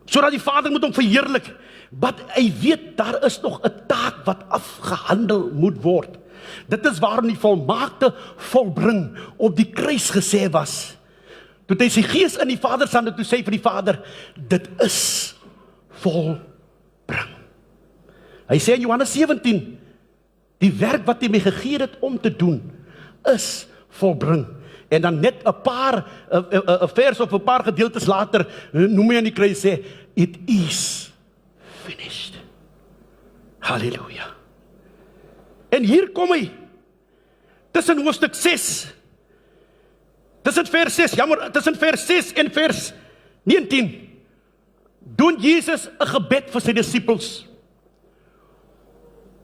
sodat die Vader moet hom verheerlik, wat hy weet, daar is nog 'n taak wat afgehandel moet word. Dit is waarom die volmaakte volbring op die kruis gesê was. Toe hy sy gees in die Vader se hande toe sê vir die Vader, dit is volbring. Hy sê in Johannes 17, die werk wat hy my gegee het om te doen, is volbring. En dan net 'n vers of 'n paar gedeeltes later, noem hy aan die kruis sê, it is finished. Halleluja. En hier kom hy, tussen hoofstuk 6, tussen vers 6 en vers 19, doen Jesus 'n gebed vir sy disippels.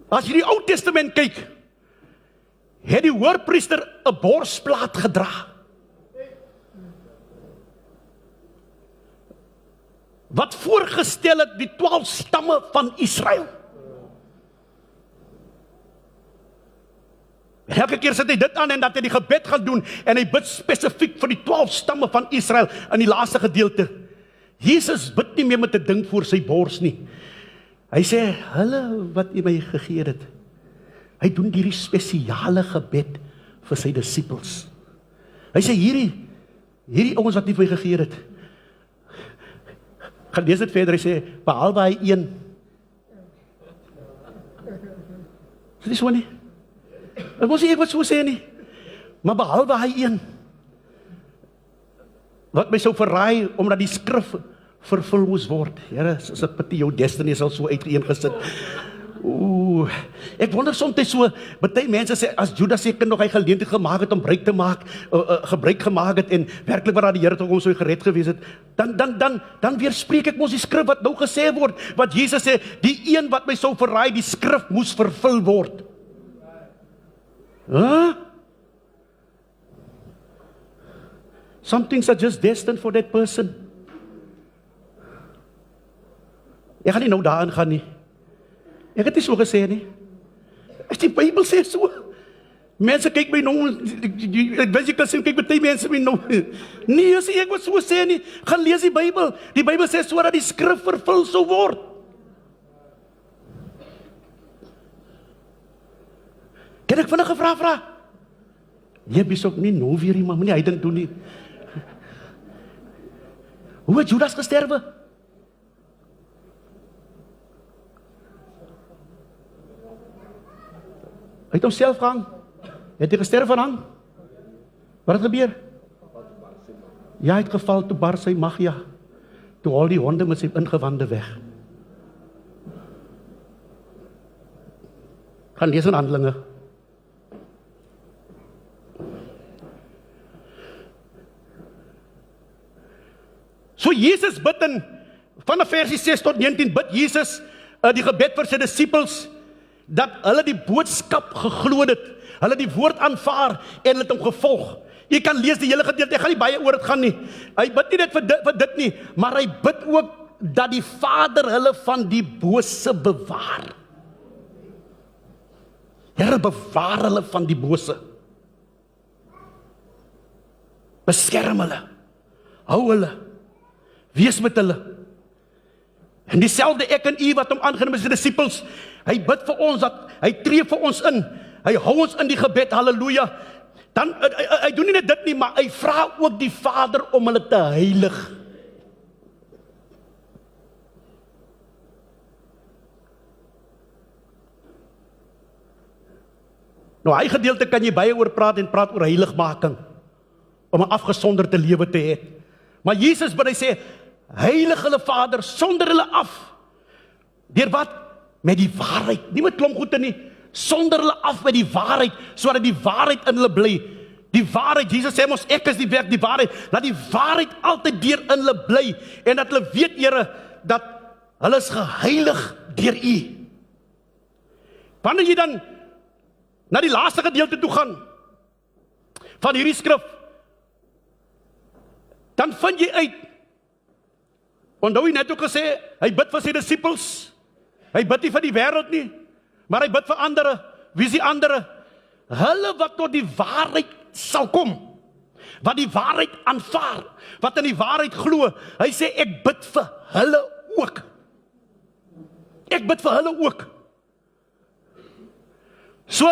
As jy die Ou Testament kyk, het die hoërpriester 'n borsplaat gedra, wat voorgestel het die 12 stamme van Israel. En elke keer sit hy dit aan, en dat hy die gebed gaan doen, en hy bid spesifiek vir die 12 stamme van Israel, in die laaste gedeelte. Jesus bid nie meer met 'n ding voor sy bors nie. Hy sê, hulle wat U my gegee het, hy doen hierdie spesiale gebed vir sy disippels. Hy sê, hierdie ouens wat U my gegee het, gaan lees dit verder, hy sê, behalwe hy een. Is dit so nie? Ek mos nie ek wat so sê nie, maar behalwe hy een, wat my sou verraai, omdat die skrif vervul moes word. Here, as ek pity, jou destiny is al so uiteengesit. Ek wonder soms so, baie mense sê, as Judas seker nog hy geleentheid gemaak het om gebruik gemaak het, en werklik waar die Here tot hom sou gered gewees het, dan weerspreek ek mos die skrif wat nou gesê word, wat Jesus sê, die een wat my sou verraai, die skrif moes vervul word. Some things are just destined for that person. Ek gaan nie nou daarin gaan nie. Ek het nie so gesê nie. As die Bybel sê so. Mense kyk my nou, ek wens jy kan sê, kyk baie mense my nou. Nee, as ek wat so sê nie, gaan lees die Bybel. Die Bybel sê so dat die skrif vervul sou word. Kan ek vinnig 'n vraag vra? Nee, Bishop, nie nou weer nie, maar moenie hy dink doen nie. Hoe het Judas gesterwe? Hy het homself gehang. Het hy gesterf aan hang? Wat het gebeur? Ja, hy het geval, toe bar sy magia. Toe al die honde met sy ingewande weg. Gaan lees in Handelinge. So Jesus bid in, vanaf versie 6 tot 19, bid Jesus die gebed vir sy disippels, dat hulle die boodskap geglo het, hulle die woord aanvaar en hulle het hom gevolg. Jy kan lees die hele gedeelte, ek gaan nie baie oor dit gaan nie. Hy bid nie net vir dit nie, maar hy bid ook dat die Vader hulle van die bose bewaar. Here, bewaar hulle van die bose. Beskerm hulle. Hou hulle. Wees met hulle. En dieselfde ek en u wat hom aangeneem is, die disippels, hy bid vir ons, dat hy tree vir ons in, hy hou ons in die gebed, halleluja. Dan, hy doen nie net dit nie, maar hy vra ook die Vader om hulle te heilig. Nou, hy gedeelte kan jy baie oor praat en praat oor heiligmaking, om 'n afgesonderde lewe te hê. Maar Jesus bid, hy sê, heilig hulle Vader, sonder hulle af. Deur wat? Met die waarheid, nie met klomp goede nie, sonder hulle af met die waarheid, sodat die waarheid in hulle bly. Die waarheid, Jesus sê ons, ek is die weg, die waarheid, dat die waarheid altyd deur in hulle bly, en dat hulle weet, Here, dat hulle is geheilig deur U. Wanneer jy dan na die laaste gedeelte toe gaan, van hierdie skrif, dan vind jy uit, onthou hy net ook gesê, hy bid vir sy disippels, hy bid nie vir die wêreld nie, maar hy bid vir ander. Wie is die ander? Hulle wat tot die waarheid sal kom, wat die waarheid aanvaar, wat in die waarheid glo. Hy sê, ek bid vir hulle ook. Ek bid vir hulle ook. So,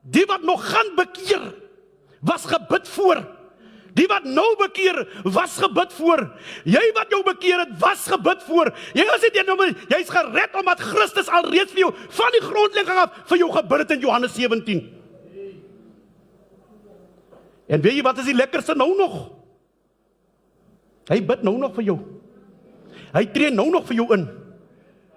die wat nog gaan bekeer, was gebid voor. Die wat nou bekeer, was gebid voor. Jy wat jou bekeer het, was gebid voor. Jy is jy is gered omdat Christus alreeds vir jou, van die grondlegging af, vir jou gebid het in Johannes 17. En weet jy wat is die lekkerste nou nog? Hy bid nou nog vir jou. Hy tree nou nog vir jou in.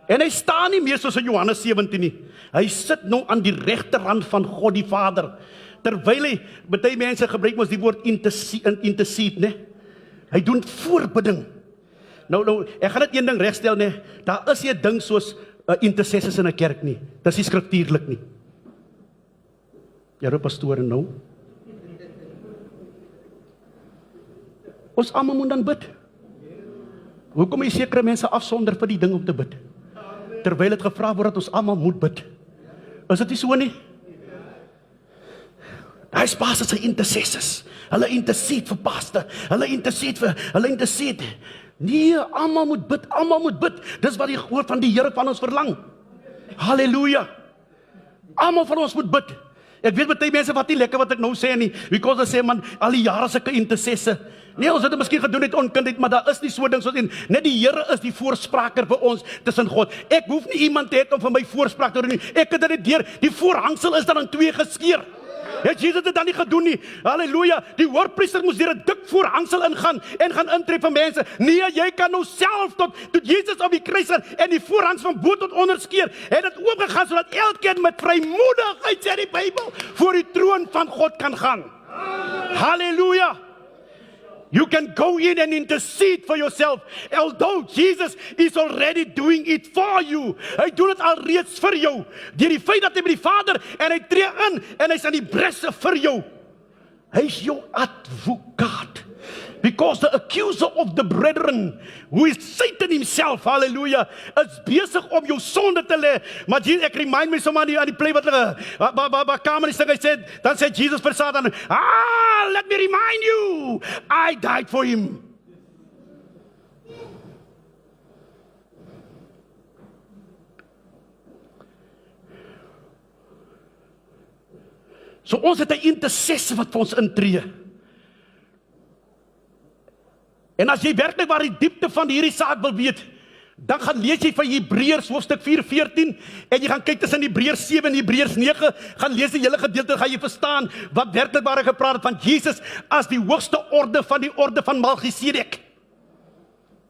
En hy staan nie meer soos in Johannes 17 nie. Hy sit nou aan die regterhand van God die Vader. Terwyl hy, baie mense gebruik mos die woord intercede, né? Hy doen voorbidding. Nou, ek gaan net een ding regstel, né? Daar is nie 'n ding soos intercessors in 'n kerk nie. Dis nie skriftuurlik nie. Ja, pastoor nou. Ons almal moet dan bid. Hoekom is sekere mense afsonder vir die ding om te bid? Terwyl dit gevra word dat ons almal moet bid. Is dit nie so nie? Hy is pastor sy intercessors. Hulle intercede vir pastor. Hulle intercede. Nee, almal moet bid, almal moet bid. Dis wat die woord van die Here van ons verlang. Halleluja. Almal van ons moet bid. Ek weet baie mense wat nie lekker wat ek nou sê nie, because hulle sê man, al die jare sulke intercesse. Nee, ons het dit miskien gedoen uit onkundigheid, maar daar is nie so ding soos een. Net die Here is die voorspraker vir ons tussen God. Ek hoef nie iemand te hê om vir my voorspraak te doen nie. Ek het dit deur. Die voorhangsel is dan in twee geskeur. Het Jesus dit dan nie gedoen nie? Halleluja. Die hoërpriester moes deur 'n dik voorhangsel ingaan en gaan intree vir mense. Nee, jy kan nou self tot Jesus op die kruis en die voorhangs van bo tot onder skeer. Het dit oopgegaan sodat elkeen met vrymoedigheid, sê die Bybel, voor die troon van God kan gaan. Halleluja. You can go in and intercede for yourself, although Jesus is already doing it for you. Hy doen dit alreeds vir jou, deur die feit dat hy by die Vader, en hy tree in, en hy is aan die bresse vir jou. Hy is jou advocaat. Because the accuser of the brethren, who is Satan himself, hallelujah, is besig om jou sonde te lê. Maar ek remind my sommer aan die play wat hulle kamer is, hy sê, dan sê Jesus vir Satan, let me remind you, I died for him. So ons het 'n intercessor wat vir ons intree. En as jy werklik waar die diepte van hierdie saak wil weet, dan gaan lees jy van Hebreërs hoofstuk 4:14 en jy gaan kyk tussen Hebreërs 7 en Hebreërs 9, gaan lees die hele gedeelte, gaan jy verstaan wat werklik waar gepraat het van Jesus as die hoogste orde van Melchisedek.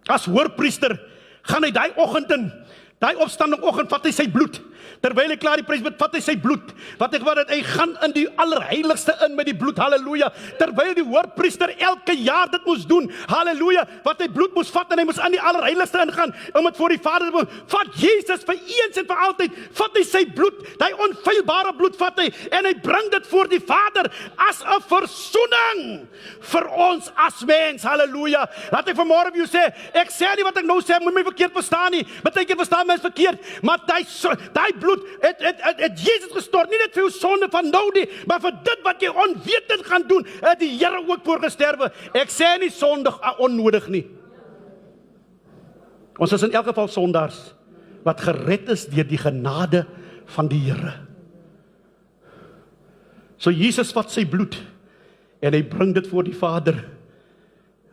As hoërpriester gaan hy daai oggend in, daai opstanding oggend vat hy sy bloed Terwyl hy klaar die prys bid, vat hy sy bloed. Wat het hy gaan in die allerheiligste in met die bloed, halleluja. Terwyl die hoofpriester elke jaar dit moes doen, halleluja, wat hy bloed moes vat en hy moes in die allerheiligste ingaan, om het voor die Vader te doen. Vat Jesus vir eens en vir altyd, vat hy sy bloed, die onfeilbare bloed vat hy, en hy bring dit voor die Vader, as 'n versoening, vir ons as mens, halleluja. Laat ek vanmôre vir jou sê, ek sê nie wat ek nou sê, moet my verkeerd verstaan nie, baie keer verstaan mens verkeerd, maar die bloed, het Jesus gestort, nie net vir jou sonde van nou nie, maar vir dit wat jy onwetend gaan doen, het die Here ook voor gesterwe. Ek sê nie sondig onnodig nie. Ons is in elk geval sondaars, wat gered is deur die genade van die Here. So Jesus vat sy bloed, en hy bring dit voor die Vader,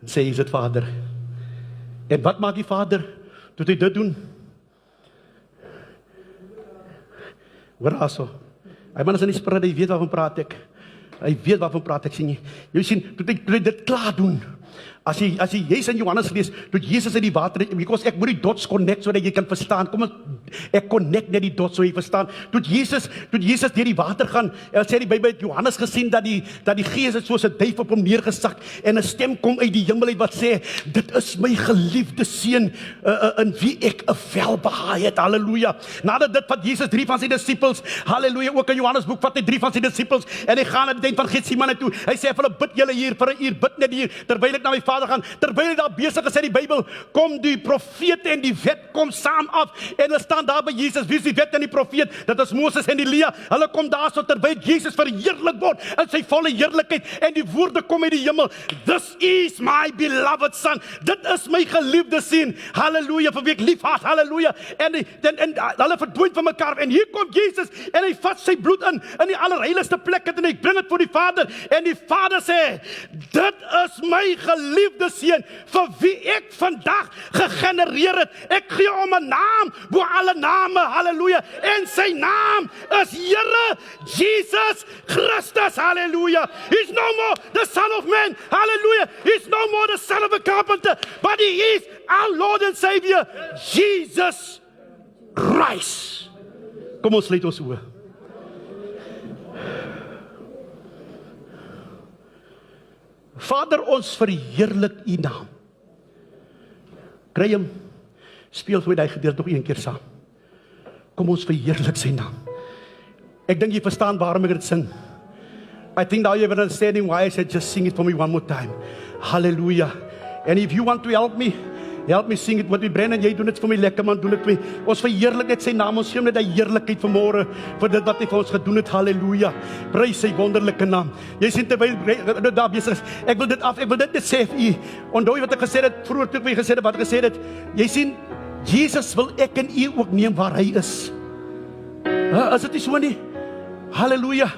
en sê, is dit Vader. En wat maak die Vader, toe hy dit doen? Hoor aso, hy man is in die spirit, hy weet waarvan praat ek. Hy weet waarvan praat ek, sien jy. Jy sien, toe hy dit klaar doen, as jy Jesus en Johannes lees, toe Jesus in die water, because ek moet die dots connect, so dat jy kan verstaan, kom ek connect net die dots, so jy verstaan, toe Jesus deur die water gaan, sê die Bybel, het Johannes gesien, dat die Gees het soos 'n duif op hom neergesak, en 'n stem kom uit die hemel uit, wat sê, dit is my geliefde seun, in wie ek 'n welbehae het, halleluja. Nadat dit vat Jesus 3 van sy disippels, halleluja, ook in Johannes boek vat hy 3 van sy disippels, en hy gaan na die tent van Getsemane toe, hy sê vir hulle, bid julle hier vir 'n uur, bid net hier, terwyl ek na my Vader gaan, terwyl hy daar besig is, sê die Bybel, kom die profete en die wet kom saam af, en hulle staan daar by Jesus, wie is die wet en die profeet, dit is Moses en Elia, hulle kom daar so, terwyl Jesus verheerlik word, in sy volle heerlikheid, en die woorde kom uit die hemel, this is my beloved son, dit is my geliefde seun, halleluja, vir wie ek lief haat, halleluja, en hulle verdwyn van mekaar, en hier kom Jesus, en hy vat sy bloed in die allerheiligste plek, en hy bring dit voor die Vader, en die Vader sê, dit is my geliefde seun, vir wie ek vandag gegenereer het, ek gee hom 'n naam, bo alle name, halleluja, en sy naam is Here Jesus Christus, halleluja. He's no more the son of man, halleluja. He's no more the son of a carpenter, but he is our Lord and Savior, Jesus Christ. Kom ons sluit ons oë. Vader, ons verheerlik u naam. Graham, speel vir my die gedeelte nog een keer saam. Kom ons verheerlik sy naam. Ek dink jy verstaan waarom ek dit sing. I think now you have an understanding why I said just sing it for me one more time. Hallelujah. And if you want to help me sing it met my Brennan, jy doen dit vir my lekker man, doen dit vir my. Ons verheerlik net sy naam, ons gee hom net die heerlikheid vanmôre vir dit wat hy vir ons gedoen het. Halleluja. Prys sy wonderlike naam. Jy sien terwyl daar besig is. Ek wil dit net sê vir u. Onthou wat ek gesê het vroeër toe ek vir gesê het wat ek gesê het. Jy sien, Jesus wil ek en u ook neem waar hy is. Is dit nie so nie? Halleluja.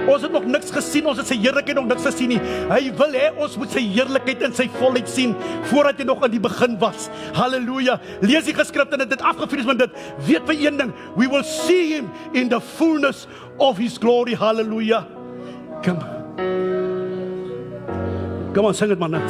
Ons het nog niks gesien, ons het sy heerlikheid nog niks gesien nie. Hy wil hê ons moet sy heerlikheid in sy volheid sien, voordat hy nog in die begin was. Halleluja. Lees die geskrifte en dit afgevul is met dit. Weet vir een ding, we will see him in the fullness of his glory. Halleluja. Kom on, sing het man.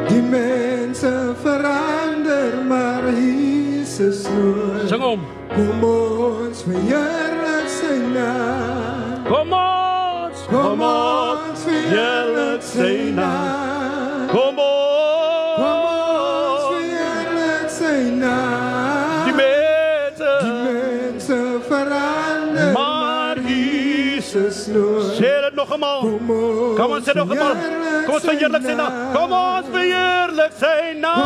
Die mense verander, maar Jesus nooit. Sing hom. Kom ons verheerlik sy naam. Kom ons verheerlik sy naam. Kom ons verheerlik sy naam. Die mense verander, maar Jesus nooit. Sê dit nog eenmaal. Kom ons sê nog eenmaal. Kom ons verheerlik sy naam. Kom ons verheerlik sy naam.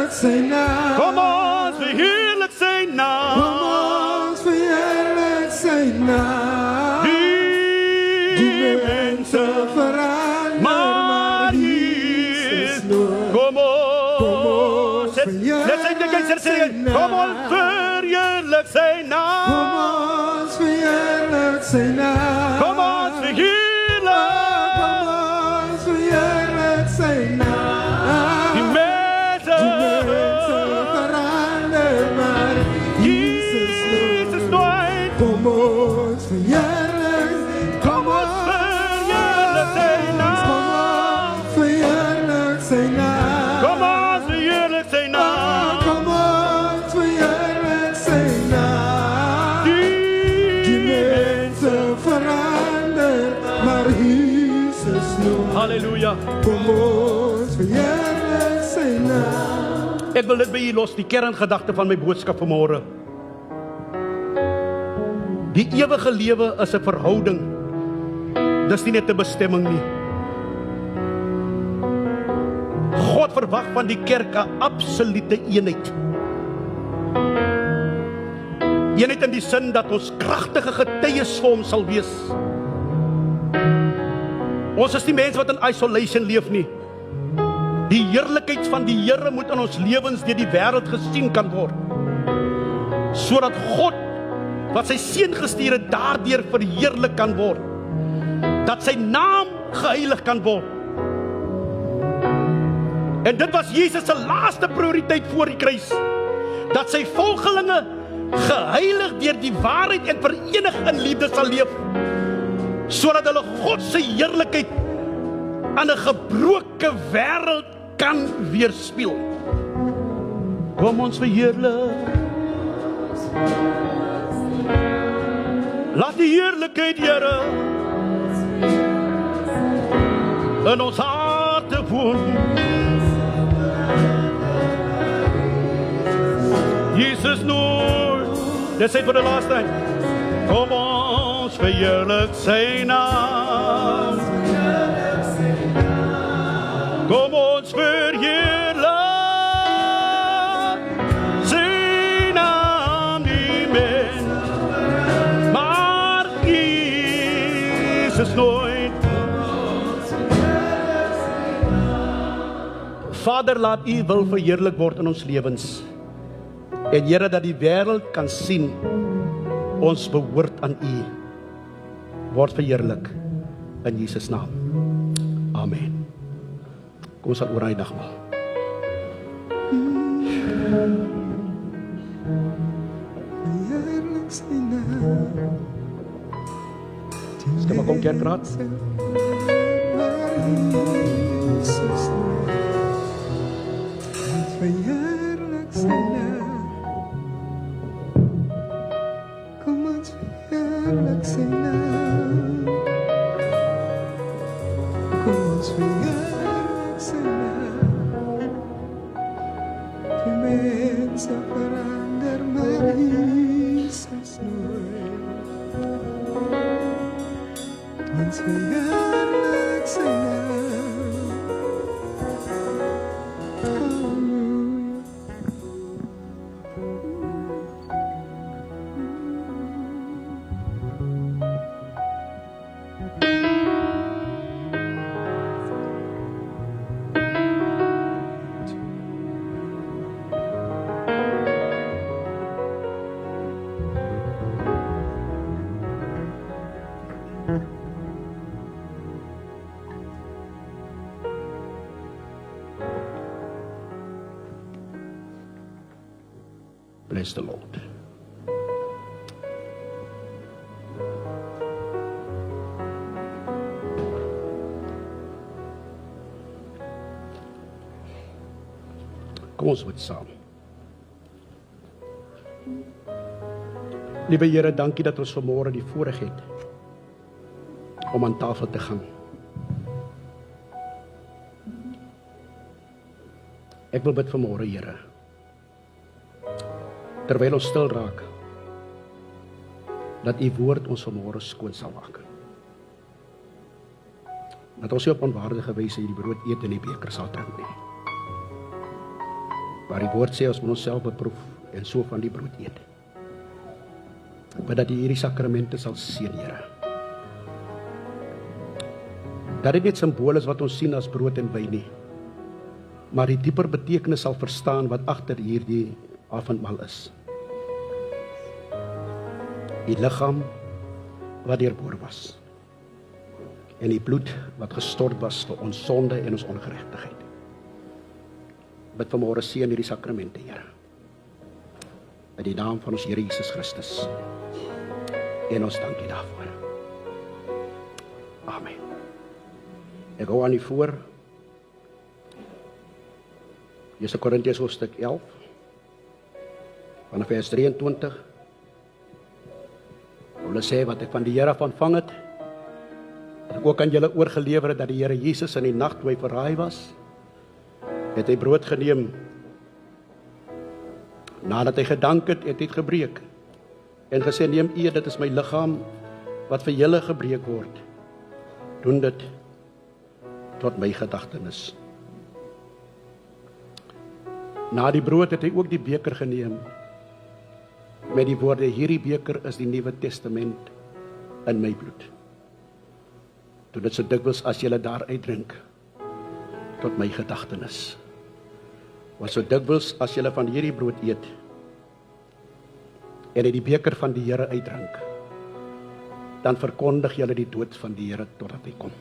Sy naam. Kom ons verheerlik sy naam. Kom ons verheerlik sy naam. Die mense verander, maar Jesus nooit. Kom ons verheerlik sy naam. Kom ons verheerlik sy naam. Kom ons verheerlik sy naam. Kom ons verheerlik sy naam. Die mense verander, maar Jesus nooit. Kom ons verheerlik, kom ons verheerlik sy naam. Kom ons verheerlik sy naam. verheerlik sy naam. Ek wil dit by u los, die kerngedagte van my boodskap vanmôre. Die ewige lewe is 'n verhouding. Dis nie net 'n bestemming nie. God verwag van die kerk 'n absolute eenheid. Eenheid in die sin dat ons kragtige getuies vir hom sal wees. Ons is nie mense wat in isolation leef nie. Die heerlikheid van die Here moet in ons lewens deur die wêreld gesien kan word. Sodat God wat sy seun gestuur het daardeur verheerlik kan word. Dat sy naam geheilig kan word. En dit was Jesus se laaste prioriteit voor die kruis. Dat sy volgelinge geheilig deur die waarheid en verenig in liefde sal leef. Sodat hulle God se heerlikheid aan 'n gebroke wêreld kan weerspieël. Kom ons verheerlik. Laat die heerlikheid, Here, in ons harte woon. Jesus nooit. Let's say it for the last time. Kom ons verheerlik sy naam. Kom ons verheerlik sy naam die mens. Maar Jesus nooit. Vader, laat u wil verheerlik word in ons lewens. En Here, dat die wêreld kan sien ons behoort aan u. Word verheerlik in Jesus naam. Amen. Kom ons sal oor hy nagmaal. Verheerlik sy naam. Stem maar kom kerkraad. Jesus naam. Verheerlik sy naam. Kom ons verheerlik sy naam. Kom ons verheerlik sy naam. Die mense verander, maar Jesus nooit. Ons verheerlik sy naam. Bless the Lord. Kom ons bid saam. Liewe Here, dankie dat ons vanmôre die voorreg het om aan tafel te gaan. Ek wil bid vanmôre, Here, terwyl ons stil raak, dat u woord ons vanmôre skoon sal maak. Dat ons nie op onwaardige wyse hierdie brood eet en die beker sal drink nie. Maar die woord sê ons moet onsself beproef en so van die brood eet. Ek bid dat u hierdie sakramente sal seën, Here. Dat dit nie simbool is wat ons sien as brood en wyn nie, maar die dieper betekenis sal verstaan wat agter hierdie avondmaal is. Die liggaam wat deurboor was en die bloed wat gestort was vir ons sonde en ons ongeregtigheid. Bid vanmôre seën hierdie sakramente, Here. In die naam van ons Here Jesus Christus. En ons dankie daarvoor. Amen. Ek hou aan u voor 1 Korintiërs hoofstuk 11 vanaf vers 23. Hulle sê wat ek van die Here ontvang het, dat ek ook aan julle oorgelewer het, dat die Here Jesus in die nag toe hy verraai was, het hy brood geneem. Nadat hy gedank het, het hy het gebreek en gesê, neem eet, dit is my liggaam wat vir julle gebreek word. Doen dit tot my gedagtenis. Na die brood het hy ook die beker geneem met die woorde, hierdie beker is die Nuwe Testament in my bloed. Doen dit so dikwels as julle daaruit drink tot my gedagtenis. Want so dikwels as julle van hierdie brood eet en uit die beker van die Here uitdrink, dan verkondig julle die dood van die Here totdat hy kom.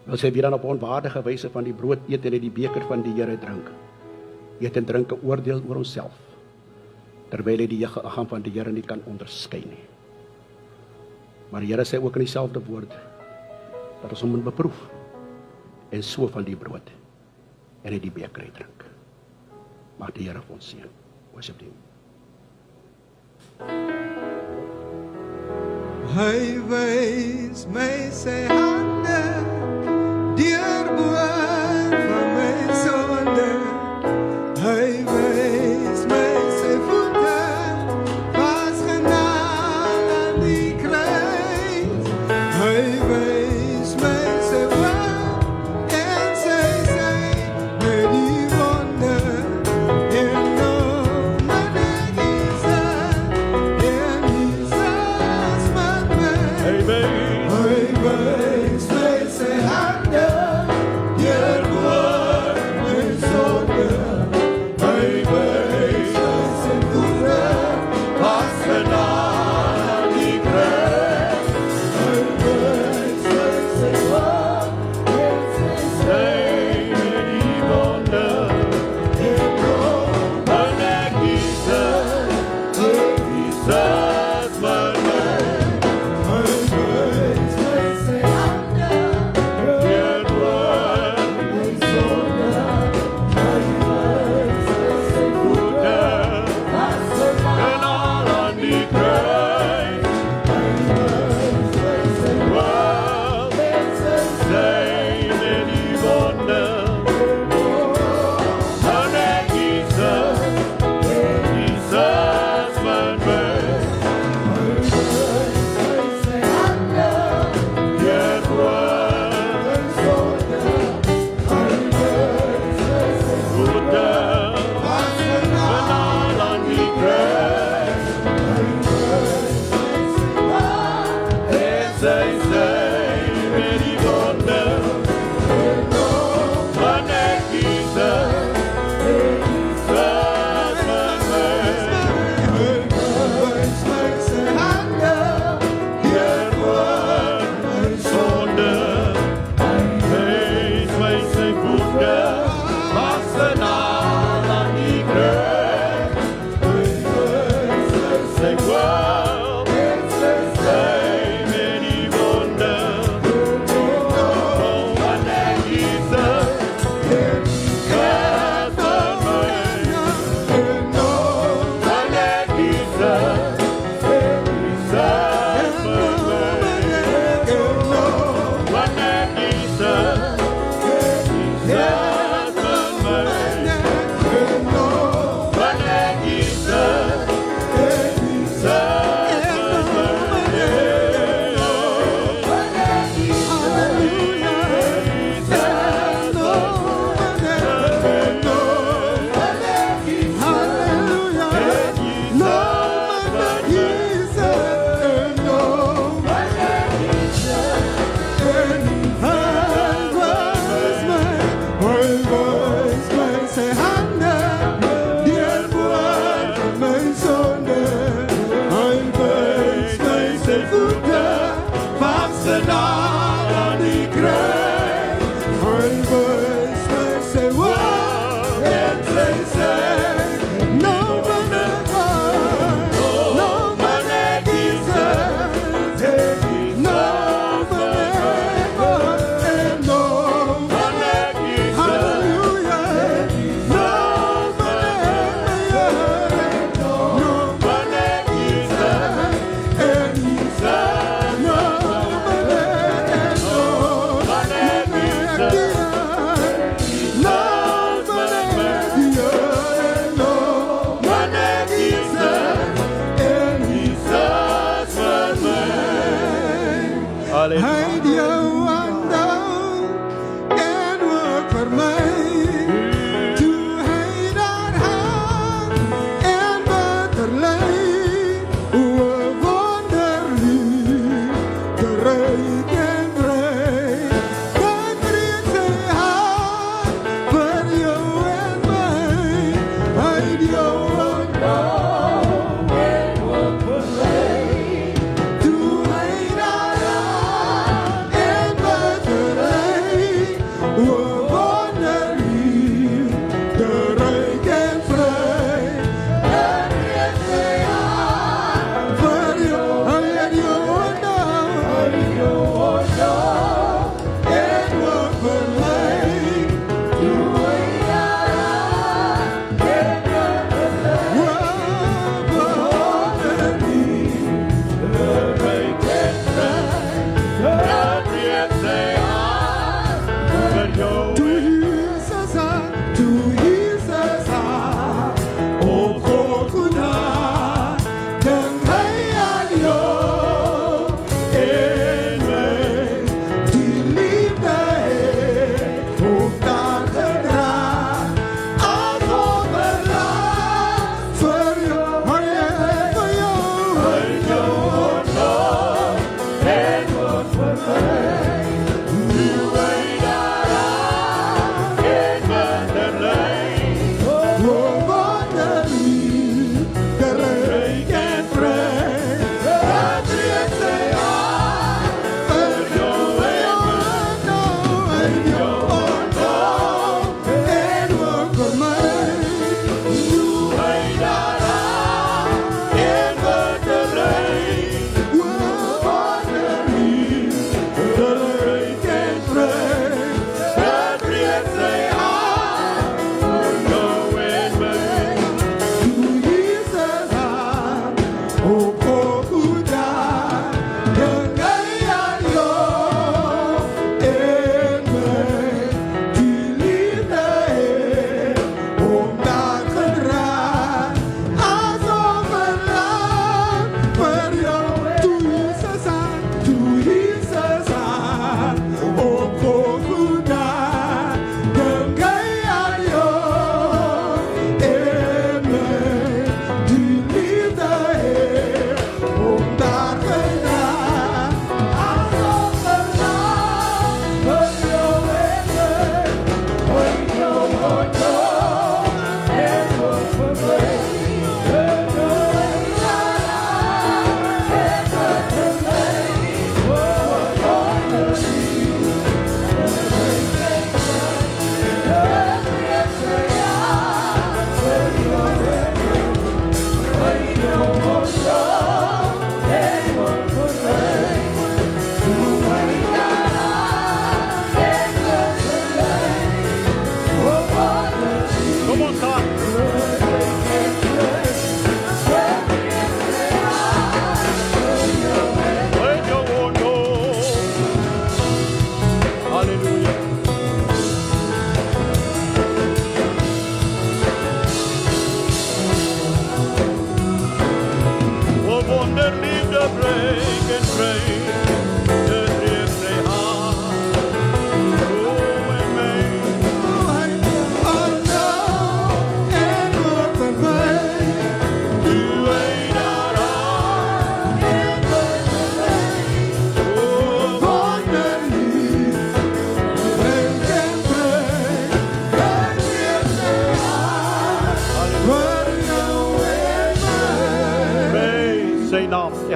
Wil sê wie dan op onwaardige wyse van die brood eet en uit die beker van die Here drink, eet en drink 'n oordeel oor homself, terwyl hy die liggaam van die Here nie kan onderskei nie. Maar die Here sê ook in dieselfde woord dat ons hom moet beproef en so van die brood en uit die beker drink. Mag die Here ons seën. Worship him. Hy wys my sy hande, deurboor van my sonde. Hy wys my sy voete, vasgenaal aan die kruis. Hy wys my sy woord en sy met die wonde. En nou my Jesus met my. Hy wys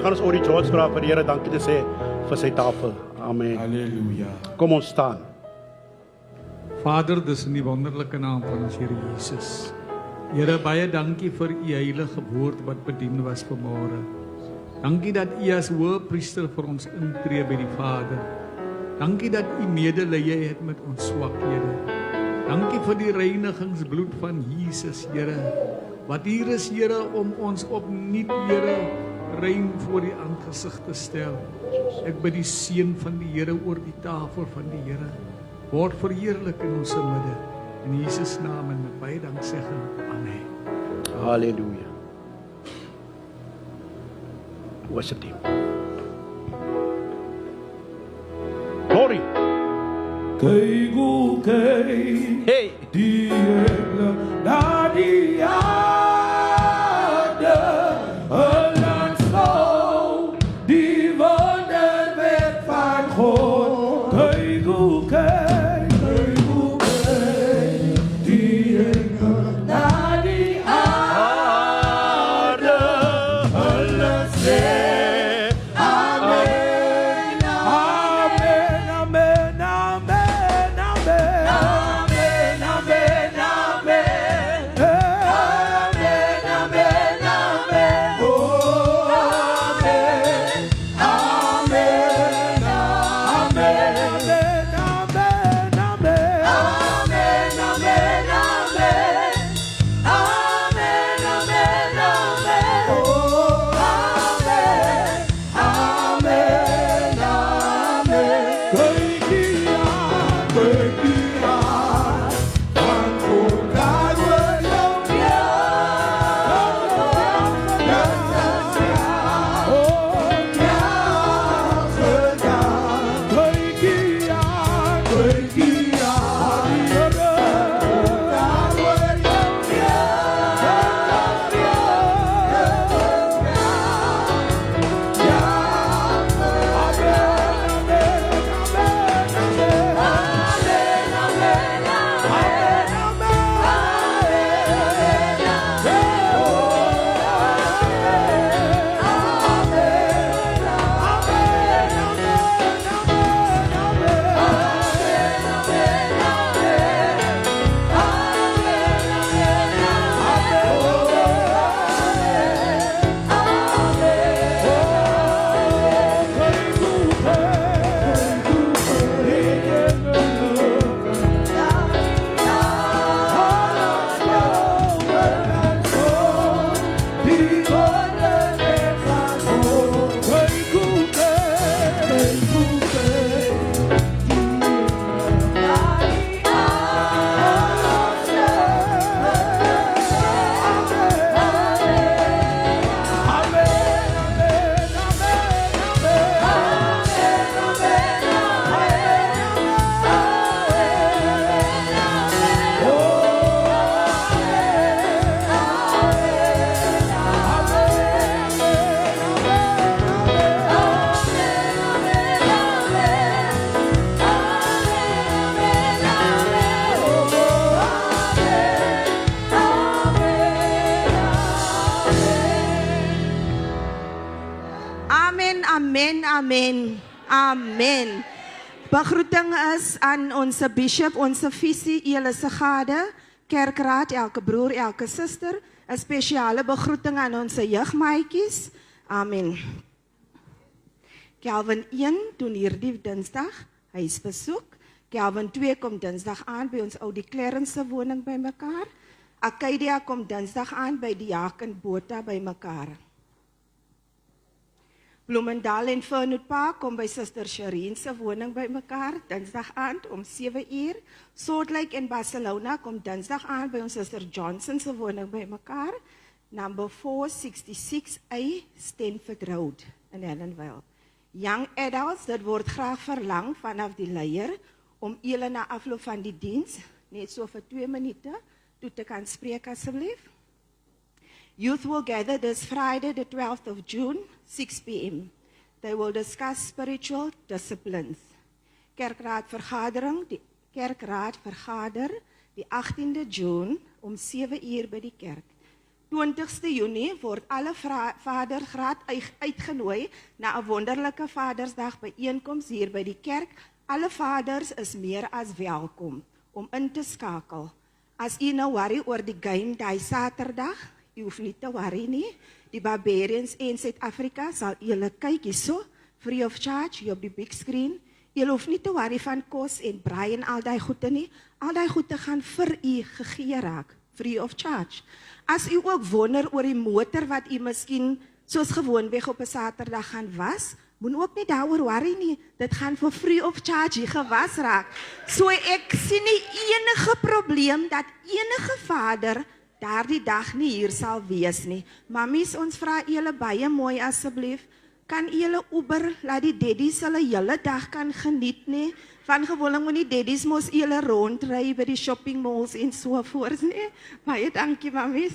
gaan ons oor die George vra vir die Here dankie te sê vir sy tafel. Amen. Halleluja. Kom ons staan. Vader, dis in die wonderlike naam van ons Here Jesus. Here, baie dankie vir u heilige woord wat bedien was vanmôre. Dankie dat u as hoëpriester vir ons intree by die Vader. Dankie dat u medelee het met ons swakhede. Dankie vir die reinigingsbloed van Jesus, Here. Wat hier is, Here, om ons opnuut, Here, rein voor die aangesig te stel. Ek bid die seën van die Here oor die tafel van die Here. Word verheerlik in ons midde. In Jesus naam en met baie danksegging. Amen. Halleluja. Worship team. Glory. Kyk hoe kyk Hey. die engele na die aarde, 'n landschouw die wonderwerk van God. Kyk hoe kyk die engele na die aarde, hulle sê amen, amen, amen, amen, amen, amen, amen, amen, amen, amen, amen, oh, amen, amen, amen, amen, amen, amen, amen, amen, amen, amen, amen, amen, oh, amen, amen, amen. Kyk die aan, van God laat oor jou Amen, amen, amen. Begroeting is aan onze bishop, onze visie, Elise Gade, kerkraad, elke broer, elke suster. Een speciale begroeting aan onze jeugdmaatjies. Amen. Kelvin 1 doen hierdie dinsdag huisbesoek. Kelvin 2 komt dinsdag aan bij ons oude Clarence woning bij mekaar. Acadia komt dinsdag aan bij Diak en Bota bij mekaar. Bloemendal en Fernwood Park kom by Suster Shireen se woning by mekaar dinsdag aand om 7 uur. Salt Lake en Barcelona kom dinsdag aand by ons Suster Johnson se woning by mekaar. Number 466A Stanford Road in Ellenville. Young adults, dit word graag verlang vanaf die leier om julle na afloop van die diens net so vir 2 minute toe te kan spreek asseblief. Youth will gather this Friday, the 12th of June, 6 p.m. They will discuss spiritual disciplines. Kerkraad vergader die 18de June om 7 uur by die kerk. 20ste Junie word alle vadergraad uitgenooi na 'n wonderlike Vadersdag byeenkoms hier by die kerk. Alle vaders is meer as welkom om in te skakel. As u nou worry oor die game daai Saterdag, u hoef nie te worry nie. Die Barbarians en Suid-Afrika sal julle kyk hierso, free of charge, hier op die big screen. Julle hoef nie te worry van kos en braai en al daai goede nie. Al daai goede gaan vir u gegee raak, free of charge. As u ook wonder oor die motor wat u miskien soos gewoonweg op 'n Saterdag gaan was, moet ook nie daaroor worry nie. Dit gaan vir free of charge hier gewas raak. So ek sien nie enige probleem dat enige vader daardie dag nie hier sal wees nie. Mammies, ons vra julle baie mooi asseblief, kan julle Uber laat die daddies hulle hele dag kan geniet nie? Van gewoonlik moet die daddies mos julle rondry by die shopping malls en so voort nie. Baie dankie mammies.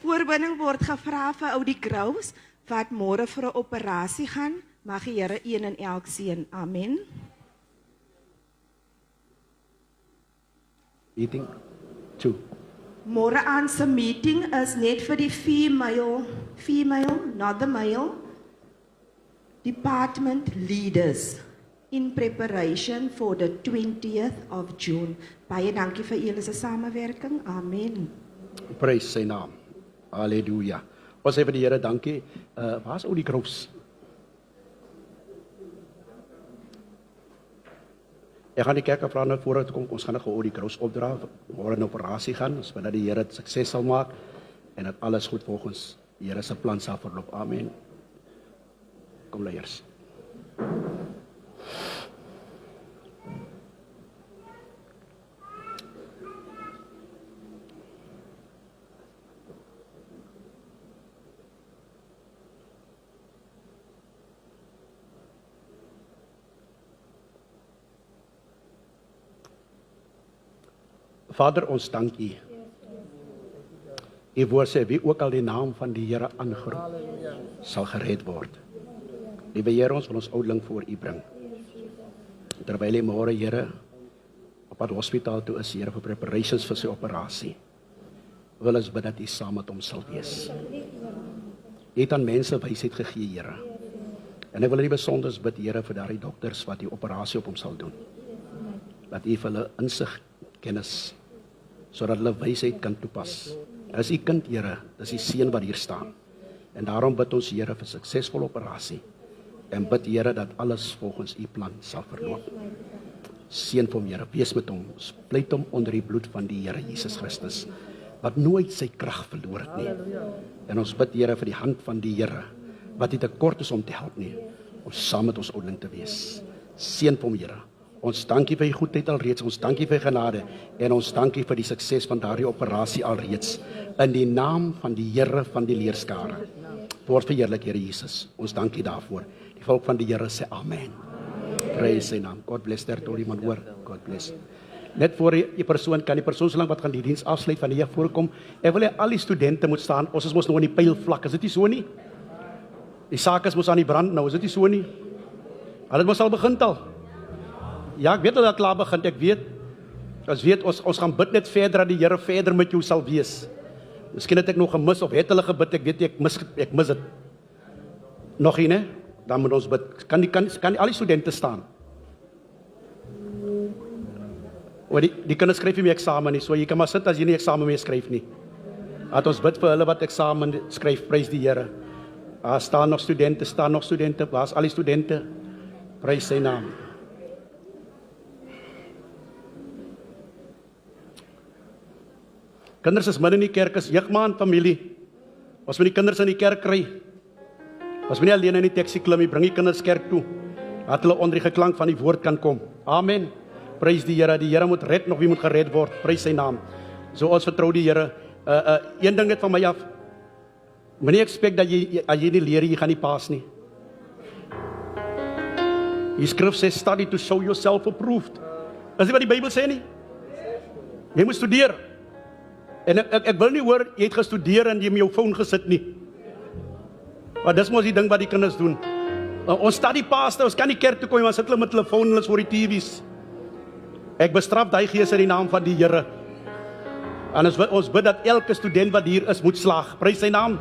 Voorbinding word gevra vir ou die Grouse wat môre vir 'n operasie gaan. Mag die Here een en elk seën. Amen. Meeting 2. Môre aan se meeting is net vir die female, not the male, department leaders in preparation for the 20th of June. Baie dankie vir julle se samewerking. Amen. Prys sy naam. Halleluja. Ons sê vir die Here dankie. Waar's ou die Grouse? Ek gaan die kerk vra nou vooruit kom. Ons gaan nou gou die Grouse opdra. Môre 'n operasie gaan. Ons wil dat die Here dit sukses sal maak en dat alles goed volgens die Here se plan sal verloop. Amen. Kom leiers. Vader, ons dank U. U woord sê, wie ook al die naam van die Here aangeroep, sal gered word. Liewe Here, ons wil ons oudeling voor U bring. Terwyl hy môre, Here, op pad hospitaal toe is, Here, vir preparations vir sy operasie, wil ons bid dat U saam met hom sal wees. U het aan mense wysheid gegee, Here. En ek wil U besonders bid, Here, vir daardie dokters wat die operasie op hom sal doen. Dat U vir hulle insig, kennis, sodat hulle wysheid kan toepas. As U kind, Here, dis die seun wat hier staan. En daarom bid ons, Here, vir suksesvolle operasie. En bid, Here, dat alles volgens U plan sal verloop. Seën vir hom, Here, wees met hom. Pleit hom onder die bloed van die Here Jesus Christus, wat nooit sy krag verloor het nie. En ons bid, Here, vir die hand van die Here, wat nie te kort is om te help nie, om saam met ons oudeling te wees. Seën vir hom, Here. Ons dankie vir U goedheid alreeds, ons dankie vir U genade, en ons dankie vir die sukses van daardie operasie alreeds. In die naam van die Here van die leerskare. Word verheerlik, Here Jesus. Ons dankie daarvoor. Die volk van die Here sê amen. Praise sy naam. God bless der tot iemand hoor. God bless. Net voor die persoon, kan die persoon so lank wat gaan die diens afsluit van die Here voorkom. Ek wil hê al die studente moet staan. Ons is mos nog in die pylvlak. Is dit nie so nie? Die saak is mos aan die brand nou. Is dit nie so nie? Hulle mos al begin al. Ja, ek weet dat klaar begin, ek weet. Ons gaan bid net verder, dat die Here verder met jou sal wees. Miskien het ek nog gemis, of het hulle gebid, ek weet nie, ek mis het. Nog een, hè? Dan moet ons bid. Kan al die studente staan? Die kinders skryf nie meer eksamen nie, so jy kan maar sit as jy nie eksamen meer skryf nie. Dat ons bid vir hulle wat eksamen skryf, prys die Here. Daar staan nog studente, waar is al die studente? Prys sy naam. Kinders is min in die kerk, is jeugmaand familie. Ons moet die kinders in die kerk kry. Ons moet nie alleen in die taxi klim, bring die kinders kerk toe. Laat hulle onder die geklank van die woord kan kom. Amen. Prys die Here moet red, nog wie moet gered word. Prys sy naam. So ons vertrou die Here. Een ding net van my af. Moenie expect dat as jy nie leer, jy gaan nie pas nie. Die skrif sê, study to show yourself approved. Is dit wat die Bybel sê nie? Jy moet studeer. En ek wil nie hoor, jy het gestudeer en jy met jou phone gesit nie. Maar dis mos die ding wat die kinders doen. Ons study pastor, ons kan nie kerk toe kom, maar sit hulle met hulle phone en hulle voor die TV's. Ek bestraf die gees in die naam van die Here. En ons bid dat elke student wat hier is, moet slaag. Prys sy naam.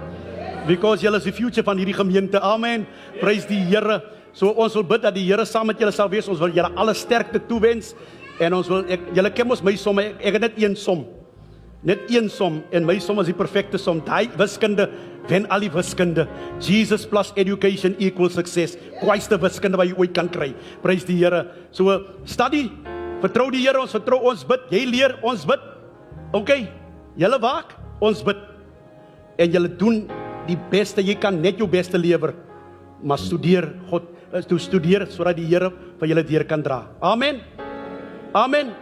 Because julle is die future van hierdie gemeente. Amen. Prys die Here. So ons wil bid dat die Here saam met julle sal wees. Ons wil julle alle sterkte toewens. En ons wil, julle ken ons my som, ek het net een som. Net een som. En my som is die perfekte som. Daai wiskunde wen al die wiskunde. Jesus plus education equals success. Kwaaiste wiskunde wat jy ooit kan kry. Prys die Here. So study. Vertrou die Here, ons vertrou, ons bid. Jy leer, ons bid. Okay, julle waak, ons bid. En julle doen die beste, jy kan net jou beste lewer. Maar studeer, studeer, sodat die Here vir julle deur kan dra. Amen. Amen.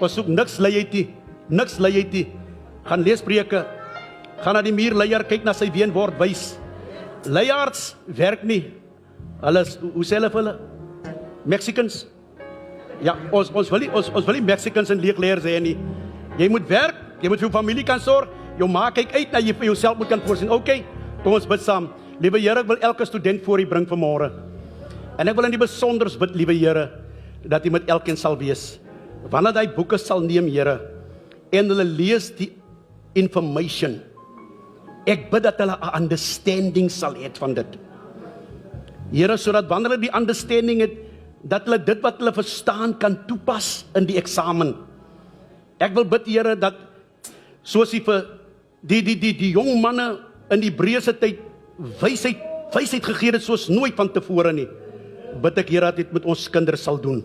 Ons soek niks leiheid nie. Niks leiheid nie. Gaan lees Spreuke. Gaan na die muurleier, kyk na sy weenwoord wys. Leiers werk nie. Hulle is, hoe sê hulle vir hulle? Mexicans. Ja, ons wil nie Mexicans en leegleiers hê nie. Jy moet werk, jy moet vir jou familie kan sorg. Jou ma kyk uit na jy vir jouself moet kan voorsien. Okay, kom ons bid saam. Liewe Here, ek wil elke student voor U bring vanmôre. En ek wil in die besonders bid, liewe Here, dat U met elkeen sal wees. Wanneer hy boeke sal neem, Here, en hulle lees die information. Ek bid dat hulle 'n understanding sal hê van dit. Here, sodat wanneer hulle die understanding het, dat hulle dit wat hulle verstaan kan toepas in die eksamen. Ek wil bid, Here, dat soos U vir die jong manne in die Hebreëse tyd wysheid gegee het soos nooit van tevore nie. Bid ek, Here, dat dit met ons kinders sal doen.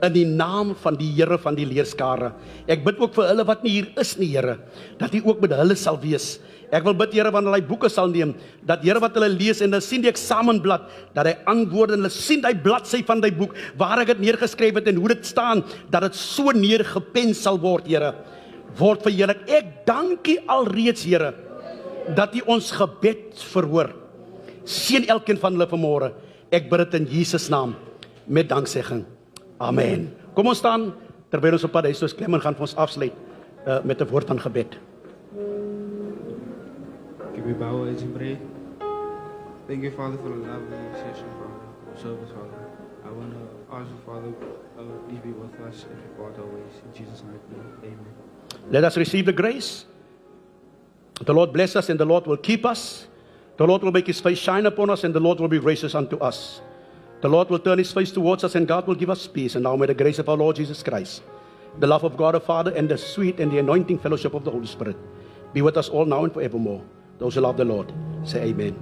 In die naam van die Here van die leerskare. Ek bid ook vir hulle wat nie hier is nie, Here, dat U ook met hulle sal wees. Ek wil bid, Here, wanneer hulle boeke sal neem, dat Here wat hulle lees en hulle sien die eksamenblad, dat hy antwoord en hulle sien die bladsy van die boek, waar ek dit neergeskryf het en hoe dit staan, dat dit so neergepen sal word, Here. Word verheerlik. Ek dank U alreeds, Here, dat U ons gebed verhoor. Seën elkeen van hulle vanmôre. Ek bid dit in Jesus naam met danksegging. Amen. Kom ons staan terwyl ons op pad huis toe klim en gaan vir ons afsluit met 'n woord van gebed. Can we bow as we pray? Thank you, Father, for the lovely session, Father, service, Father. I want to ask you, Father, please be with us every part of our ways. In Jesus' name, amen. Let us receive the grace. The Lord bless us and the Lord will keep us. The Lord will make His face shine upon us and the Lord will be gracious unto us. The Lord will turn His face towards us and God will give us peace. And now may the grace of our Lord Jesus Christ, the love of God the Father, and the sweet and the anointing fellowship of the Holy Spirit be with us all now and forevermore. Those who love the Lord, say amen.